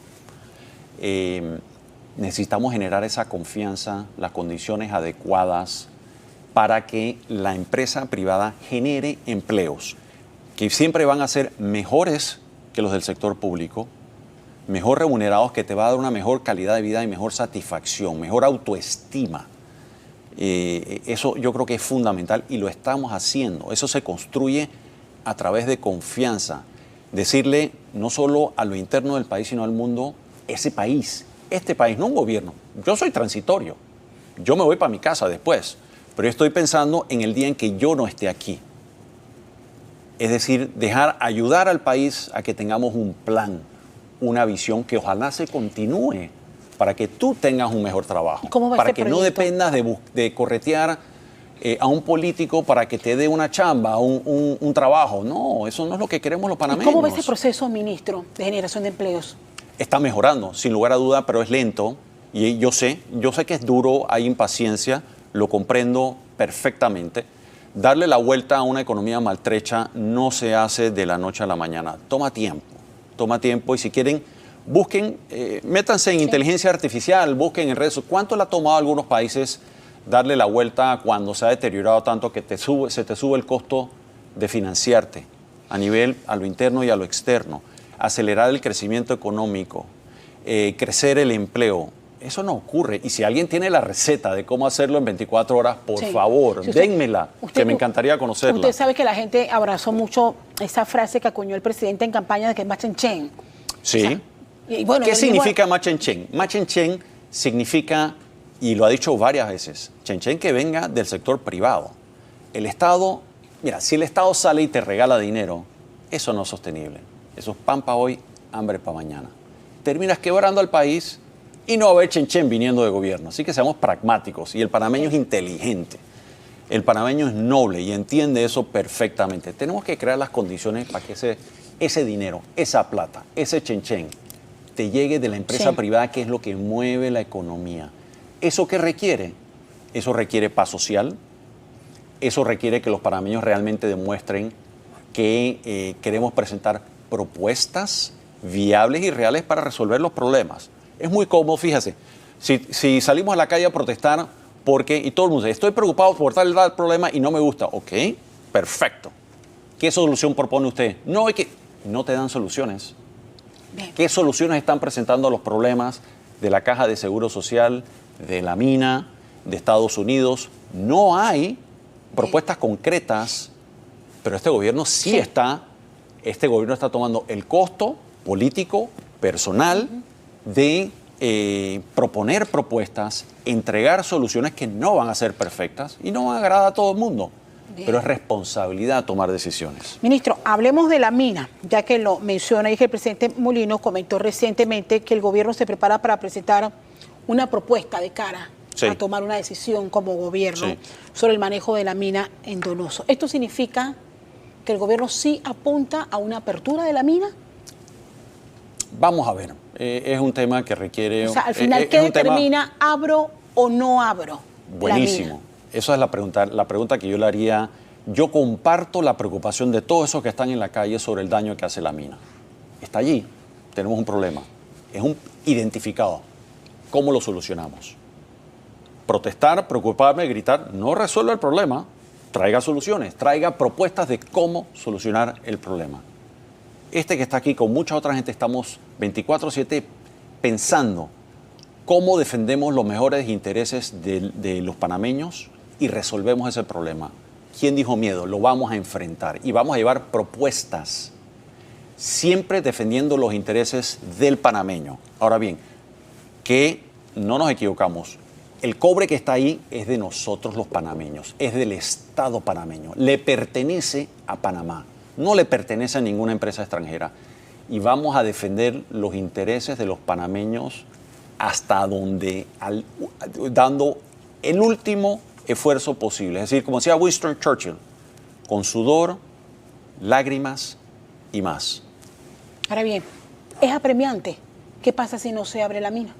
Necesitamos generar esa confianza, las condiciones adecuadas para que la empresa privada genere empleos, que siempre van a ser mejores que los del sector público, mejor remunerados, que te va a dar una mejor calidad de vida y mejor satisfacción, mejor autoestima. Eso yo creo que es fundamental y lo estamos haciendo. Eso se construye a través de confianza. Decirle no solo a lo interno del país, sino al mundo, este país, no un gobierno. Yo soy transitorio. Yo me voy para mi casa después, pero yo estoy pensando en el día en que yo no esté aquí. Es decir, ayudar al país a que tengamos un plan, una visión que ojalá se continúe para que tú tengas un mejor trabajo, para que no dependas de corretear a un político para que te dé una chamba, un trabajo. No, eso no es lo que queremos los panameños. ¿Cómo ve ese proceso, ministro, de generación de empleos? Está mejorando, sin lugar a duda, pero es lento. Y yo sé que es duro, hay impaciencia, lo comprendo perfectamente. Darle la vuelta a una economía maltrecha no se hace de la noche a la mañana. Toma tiempo y si quieren, busquen, métanse en inteligencia artificial, busquen en redes. ¿Cuánto le ha tomado a algunos países darle la vuelta a cuando se ha deteriorado tanto que se te sube el costo de financiarte a lo interno y a lo externo, acelerar el crecimiento económico, crecer el empleo. Eso no ocurre. Y si alguien tiene la receta de cómo hacerlo en 24 horas, por favor, dénmela, que me encantaría conocerla. Usted sabe que la gente abrazó mucho esa frase que acuñó el presidente en campaña de que es Machenchen. Sí. O sea, y bueno, ¿qué significa Machenchen? Machenchen significa, y lo ha dicho varias veces, Chenchen que venga del sector privado. El Estado, mira, si el Estado sale y te regala dinero, eso no es sostenible. Eso es pan para hoy, hambre para mañana. Terminas quebrando al país y no va a haber Chenchen viniendo de gobierno. Así que seamos pragmáticos. Y el panameño es inteligente. El panameño es noble y entiende eso perfectamente. Tenemos que crear las condiciones para que ese dinero, esa plata, ese Chenchen, te llegue de la empresa privada, que es lo que mueve la economía. ¿Eso qué requiere? Eso requiere paz social. Eso requiere que los panameños realmente demuestren que queremos presentar propuestas viables y reales para resolver los problemas. Es muy cómodo, fíjese, si salimos a la calle a protestar y todo el mundo dice, estoy preocupado por tal problema y no me gusta. Ok, perfecto. ¿Qué solución propone usted? No, es que no te dan soluciones. Bien. ¿Qué soluciones están presentando a los problemas de la Caja de Seguro Social, de la mina, de Estados Unidos? No hay propuestas concretas, pero este gobierno este gobierno está tomando el costo político, personal, de proponer propuestas, entregar soluciones que no van a ser perfectas y no van a agradar a todo el mundo. Bien. Pero es responsabilidad tomar decisiones. Ministro, hablemos de la mina, ya que lo menciona y que el presidente Mulino comentó recientemente que el gobierno se prepara para presentar una propuesta de cara a tomar una decisión como gobierno sobre el manejo de la mina en Donoso. ¿Esto significa que el gobierno sí apunta a una apertura de la mina? Vamos a ver, es un tema que requiere... O sea, al final, ¿qué determina, abro o no abro Buenísimo. la mina? Esa es la pregunta que yo le haría. Yo comparto la preocupación de todos esos que están en la calle sobre el daño que hace la mina. Está allí, tenemos un problema. Es identificado. ¿Cómo lo solucionamos? Protestar, preocuparme, gritar, no resuelve el problema. Traiga soluciones, traiga propuestas de cómo solucionar el problema. Que está aquí con mucha otra gente estamos 24/7 pensando cómo defendemos los mejores intereses de los panameños y resolvemos ese problema. ¿Quién dijo miedo? Lo vamos a enfrentar y vamos a llevar propuestas, siempre defendiendo los intereses del panameño. Ahora bien, que no nos equivocamos. El cobre que está ahí es de nosotros los panameños, es del Estado panameño, le pertenece a Panamá, no le pertenece a ninguna empresa extranjera. Y vamos a defender los intereses de los panameños hasta dando el último esfuerzo posible. Es decir, como decía Winston Churchill, con sudor, lágrimas y más. Ahora bien, es apremiante. ¿Qué pasa si no se abre la mina?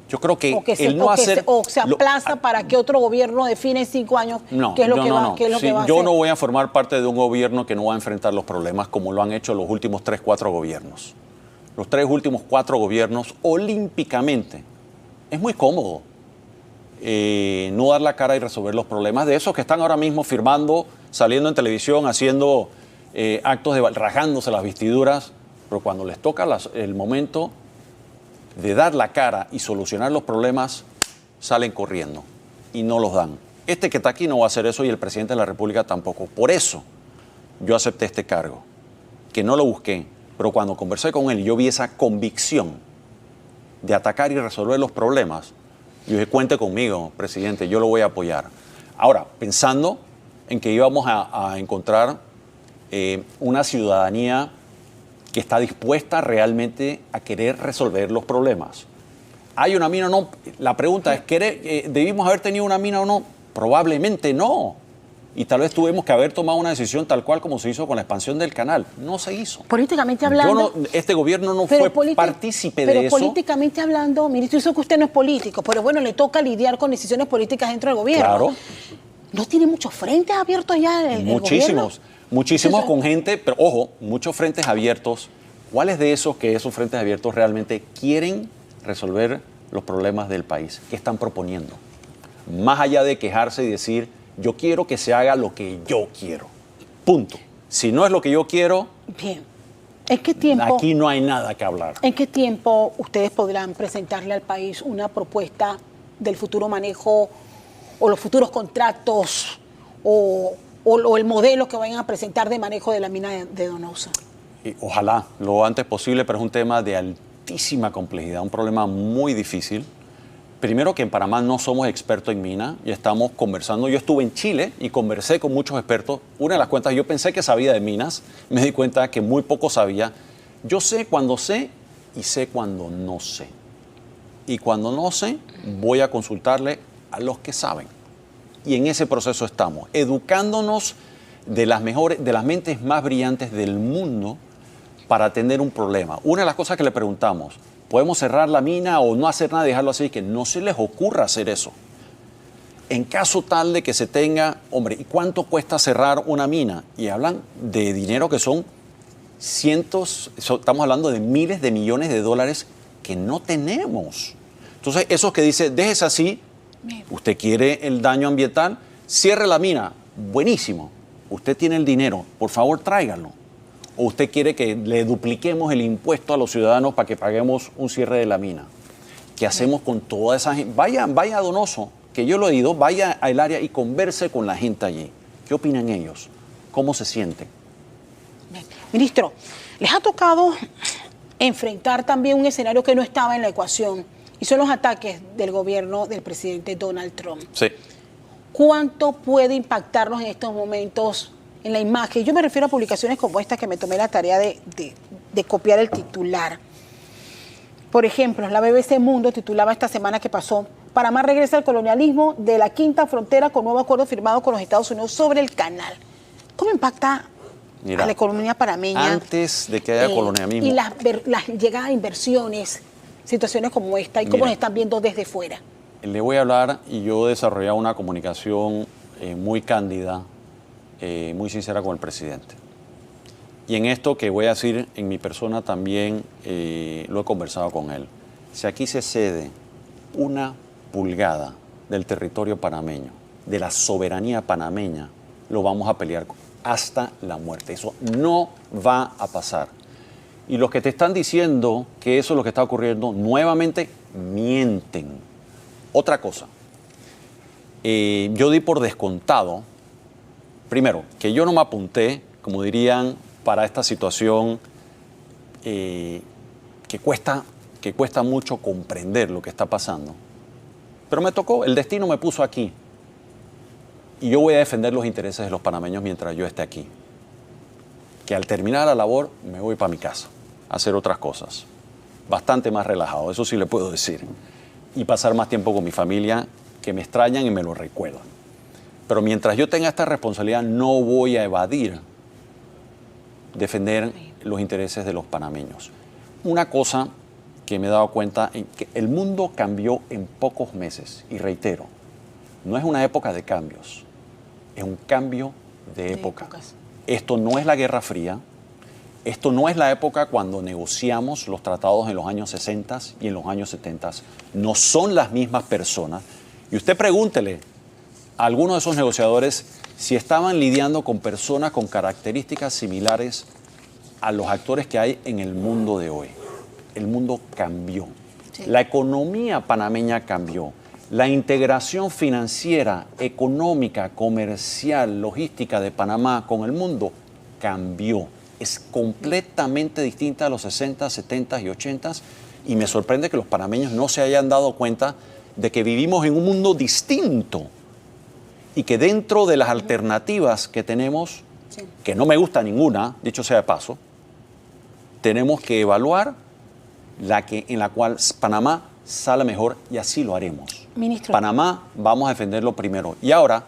Yo creo que se aplaza para que otro gobierno define en 5 años qué es lo que va a hacer. Yo no voy a formar parte de un gobierno que no va a enfrentar los problemas como lo han hecho los últimos 3, 4 gobiernos. Los 3 últimos 4 gobiernos olímpicamente. Es muy cómodo no dar la cara y resolver los problemas de esos que están ahora mismo firmando, saliendo en televisión, haciendo actos rajándose las vestiduras, pero cuando les toca el momento de dar la cara y solucionar los problemas, salen corriendo y no los dan. Que está aquí no va a hacer eso y el presidente de la República tampoco. Por eso yo acepté este cargo, que no lo busqué, pero cuando conversé con él y yo vi esa convicción de atacar y resolver los problemas, yo dije, cuente conmigo, presidente, yo lo voy a apoyar. Ahora, pensando en que íbamos a encontrar una ciudadanía que está dispuesta realmente a querer resolver los problemas. ¿Hay una mina o no? La pregunta es, ¿debimos haber tenido una mina o no? Probablemente no. Y tal vez tuvimos que haber tomado una decisión tal cual como se hizo con la expansión del canal. No se hizo. Políticamente hablando... este gobierno no fue partícipe de eso. Pero políticamente hablando, ministro, eso que usted no es político, pero bueno, le toca lidiar con decisiones políticas dentro del gobierno. Claro. ¿No tiene muchos frentes abiertos ya el gobierno? Muchísimos con gente, pero ojo, muchos frentes abiertos. ¿Cuáles de esos frentes abiertos realmente quieren resolver los problemas del país? ¿Qué están proponiendo? más allá de quejarse y decir, yo quiero que se haga lo que yo quiero. Punto. Si no es lo que yo quiero, bien. ¿En qué tiempo, aquí no hay nada que hablar. ¿En qué tiempo ustedes podrán presentarle al país una propuesta del futuro manejo o los futuros contratos o el modelo que vayan a presentar de manejo de la mina de Donoso? Ojalá, lo antes posible, pero es un tema de altísima complejidad, un problema muy difícil. Primero que en Panamá no somos expertos en mina y estamos conversando. Yo estuve en Chile y conversé con muchos expertos. Una de las cuentas, yo pensé que sabía de minas, me di cuenta que muy poco sabía. Yo sé cuando sé y sé cuando no sé. Y cuando no sé, voy a consultarle a los que saben. Y en ese proceso estamos, educándonos de las mejores, de las mentes más brillantes del mundo para atender un problema. Una de las cosas que le preguntamos, ¿podemos cerrar la mina o no hacer nada y dejarlo así? Que no se les ocurra hacer eso. En caso tal de que se tenga, hombre, ¿y cuánto cuesta cerrar una mina? Y hablan de dinero que son cientos, estamos hablando de miles de millones de dólares que no tenemos. Entonces, esos que dicen, déjese así, usted quiere el daño ambiental, cierre la mina, buenísimo. Usted tiene el dinero, por favor tráigalo. ¿O usted quiere que le dupliquemos el impuesto a los ciudadanos para que paguemos un cierre de la mina? ¿Qué hacemos con toda esa gente? Vaya a Donoso, que yo lo he ido, vaya al área y converse con la gente allí. ¿Qué opinan ellos? ¿Cómo se sienten? Ministro, les ha tocado enfrentar también un escenario que no estaba en la ecuación y son los ataques del gobierno del presidente Donald Trump. Sí. ¿Cuánto puede impactarnos en estos momentos en la imagen? Yo me refiero a publicaciones como esta que me tomé la tarea de copiar el titular. Por ejemplo, la BBC Mundo titulaba esta semana que pasó, Panamá regresa al colonialismo de la quinta frontera con nuevo acuerdo firmado con los Estados Unidos sobre el canal. ¿Cómo impacta a la economía panameña? Antes de que haya colonialismo. Y las llegadas de inversiones, situaciones como esta, y cómo nos están viendo desde fuera. Le voy a hablar, y yo he desarrollado una comunicación muy cándida, muy sincera con el presidente. Y en esto que voy a decir en mi persona también lo he conversado con él. Si aquí se cede una pulgada del territorio panameño, de la soberanía panameña, lo vamos a pelear hasta la muerte. Eso no va a pasar. Y los que te están diciendo que eso es lo que está ocurriendo, nuevamente mienten. Otra cosa, yo di por descontado, primero, que yo no me apunté, como dirían, para esta situación que cuesta mucho comprender lo que está pasando. Pero me tocó, el destino me puso aquí. Y yo voy a defender los intereses de los panameños mientras yo esté aquí. Que al terminar la labor me voy para mi casa a hacer otras cosas. Bastante más relajado, eso sí le puedo decir. Y pasar más tiempo con mi familia, que me extrañan y me lo recuerdan. Pero mientras yo tenga esta responsabilidad, no voy a evadir defender los intereses de los panameños. Una cosa que me he dado cuenta es que el mundo cambió en pocos meses. Y reitero, no es una época de cambios, es un cambio de época. Esto no es la Guerra Fría, esto no es la época cuando negociamos los tratados en los años 60 y en los años 70. No son las mismas personas. Y usted pregúntele a algunos de esos negociadores si estaban lidiando con personas con características similares a los actores que hay en el mundo de hoy. El mundo cambió. Sí. La economía panameña cambió. La integración financiera, económica, comercial, logística de Panamá con el mundo cambió. Es completamente distinta a los 60, 70 y 80 y me sorprende que los panameños no se hayan dado cuenta de que vivimos en un mundo distinto y que dentro de las alternativas que tenemos, que no me gusta ninguna, dicho sea de paso, tenemos que evaluar en la cual Panamá sale mejor y así lo haremos. Ministro. Panamá vamos a defenderlo primero. Y ahora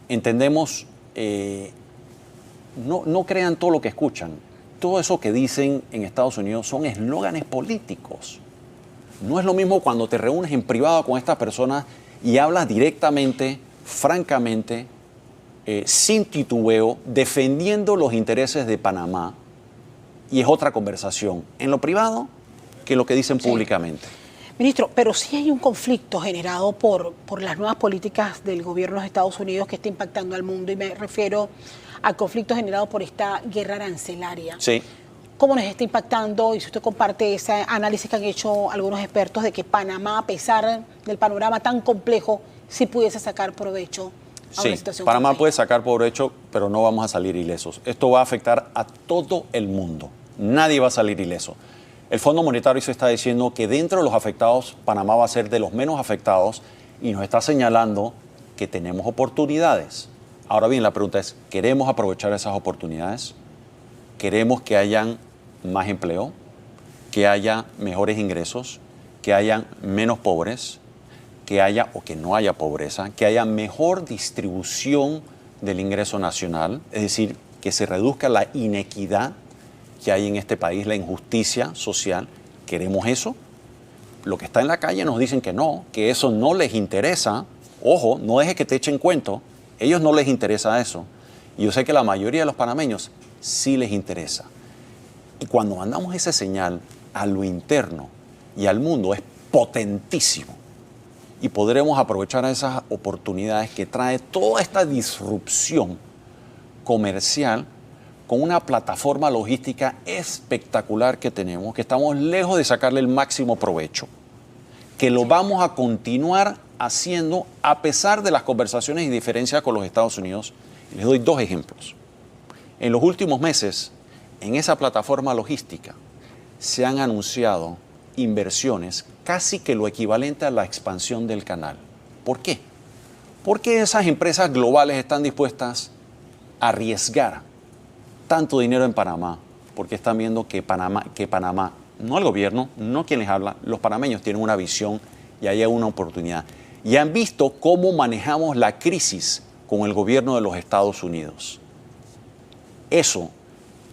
entendemos, no crean todo lo que escuchan. Todo eso que dicen en Estados Unidos son eslóganes políticos. No es lo mismo cuando te reúnes en privado con estas personas y hablas directamente, francamente, sin titubeo, defendiendo los intereses de Panamá. Y es otra conversación en lo privado que lo que dicen públicamente. Ministro, pero sí hay un conflicto generado por las nuevas políticas del gobierno de los Estados Unidos que está impactando al mundo, y me refiero al conflicto generado por esta guerra arancelaria. Sí. ¿Cómo nos está impactando? Y si usted comparte ese análisis que han hecho algunos expertos de que Panamá, a pesar del panorama tan complejo, sí pudiese sacar provecho a una situación. Panamá compleja. puede sacar provecho, pero no vamos a salir ilesos. Esto va a afectar a todo el mundo. Nadie va a salir ileso. El Fondo Monetario se está diciendo que dentro de los afectados, Panamá va a ser de los menos afectados y nos está señalando que tenemos oportunidades. Ahora bien, la pregunta es, ¿queremos aprovechar esas oportunidades? ¿Queremos que hayan más empleo? ¿Que haya mejores ingresos? ¿Que hayan menos pobres? ¿Que haya o que no haya pobreza? ¿Que haya mejor distribución del ingreso nacional? Es decir, que se reduzca la inequidad que hay en este país, la injusticia social. ¿Queremos eso? Lo que está en la calle nos dicen que eso no les interesa. Ojo, no dejes que te echen cuento. Ellos no les interesa eso. Y yo sé que la mayoría de los panameños sí les interesa. Y cuando mandamos esa señal a lo interno y al mundo es potentísimo. Y podremos aprovechar esas oportunidades que trae toda esta disrupción comercial con una plataforma logística espectacular que tenemos, que estamos lejos de sacarle el máximo provecho, que lo vamos a continuar haciendo a pesar de las conversaciones y diferencias con los Estados Unidos. Les doy 2 ejemplos. En los últimos meses, en esa plataforma logística, se han anunciado inversiones casi que lo equivalente a la expansión del canal. ¿Por qué? Porque esas empresas globales están dispuestas a arriesgar tanto dinero en Panamá, porque están viendo que Panamá, no el gobierno, no quien les habla, los panameños tienen una visión y hay una oportunidad. Y han visto cómo manejamos la crisis con el gobierno de los Estados Unidos. Eso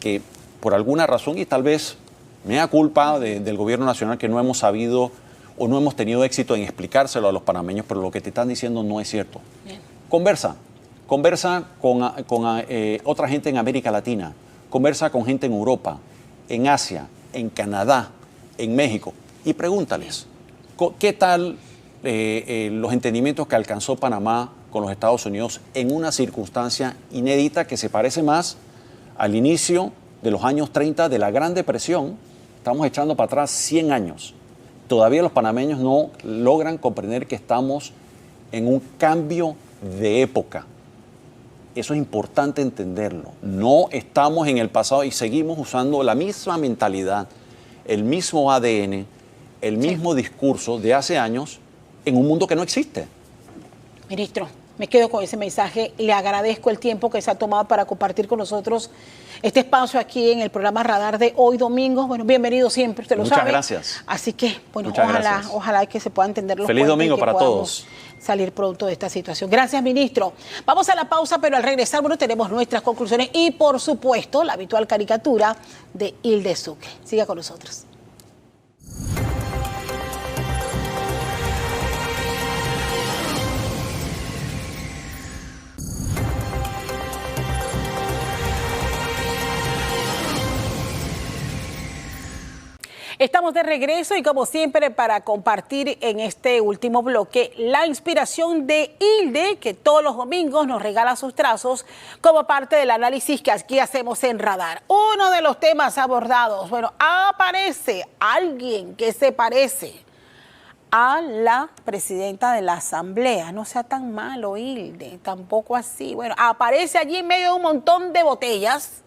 que por alguna razón, y tal vez me da culpa del gobierno nacional, que no hemos sabido o no hemos tenido éxito en explicárselo a los panameños, pero lo que te están diciendo no es cierto. Bien. Conversa con otra gente en América Latina, conversa con gente en Europa, en Asia, en Canadá, en México, y pregúntales, ¿qué tal los entendimientos que alcanzó Panamá con los Estados Unidos en una circunstancia inédita que se parece más al inicio de los años 30 de la Gran Depresión? Estamos echando para atrás 100 años. Todavía los panameños no logran comprender que estamos en un cambio de época. Eso es importante entenderlo. No estamos en el pasado y seguimos usando la misma mentalidad, el mismo ADN, el mismo discurso de hace años en un mundo que no existe. Ministro, me quedo con ese mensaje. Le agradezco el tiempo que se ha tomado para compartir con nosotros este espacio aquí en el programa Radar de hoy domingo. Bueno, bienvenido siempre, usted lo sabe. Muchas gracias. Así que, bueno, gracias. ojalá que se pueda entender los Feliz domingo para todos. Salir pronto de esta situación. Gracias, ministro. Vamos a la pausa, pero al regresar, bueno, tenemos nuestras conclusiones y, por supuesto, la habitual caricatura de Hilde Suque. Siga con nosotros. Estamos de regreso y como siempre para compartir en este último bloque la inspiración de Hilde, que todos los domingos nos regala sus trazos como parte del análisis que aquí hacemos en Radar. Uno de los temas abordados, bueno, aparece alguien que se parece a la presidenta de la Asamblea. No sea tan malo, Hilde, tampoco así. Bueno, aparece allí en medio de un montón de botellas,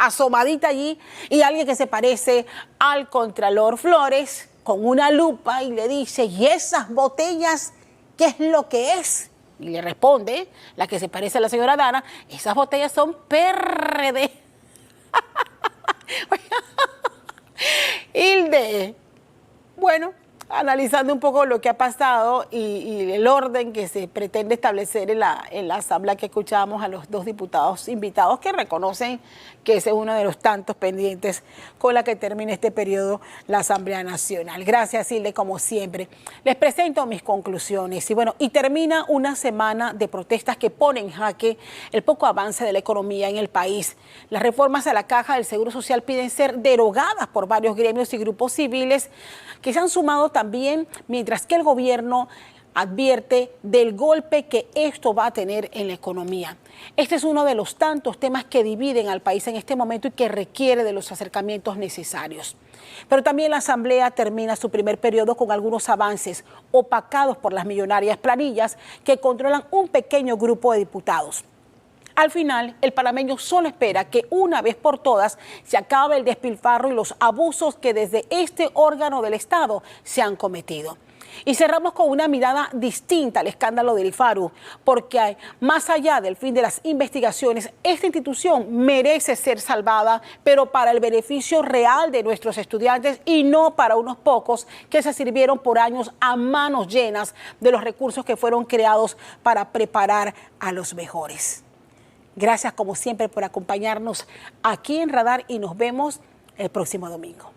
asomadita allí, y alguien que se parece al Contralor Flores con una lupa y le dice, ¿y esas botellas qué es lo que es? Y le responde la que se parece a la señora Dana, esas botellas son PRD. Hilde, bueno, analizando un poco lo que ha pasado y el orden que se pretende establecer en la asamblea, que escuchábamos a los 2 diputados invitados que reconocen que ese es uno de los tantos pendientes con la que termine este periodo la Asamblea Nacional. Gracias, Hilde, como siempre. Les presento mis conclusiones. Y bueno, y termina una semana de protestas que ponen en jaque el poco avance de la economía en el país. Las reformas a la Caja del Seguro Social piden ser derogadas por varios gremios y grupos civiles que se han sumado también mientras que el gobierno advierte del golpe que esto va a tener en la economía. Este es uno de los tantos temas que dividen al país en este momento y que requiere de los acercamientos necesarios. Pero también la Asamblea termina su primer periodo con algunos avances opacados por las millonarias planillas que controlan un pequeño grupo de diputados. Al final, el panameño solo espera que una vez por todas se acabe el despilfarro y los abusos que desde este órgano del Estado se han cometido. Y cerramos con una mirada distinta al escándalo del IFARU, porque más allá del fin de las investigaciones, esta institución merece ser salvada, pero para el beneficio real de nuestros estudiantes y no para unos pocos que se sirvieron por años a manos llenas de los recursos que fueron creados para preparar a los mejores. Gracias como siempre por acompañarnos aquí en Radar y nos vemos el próximo domingo.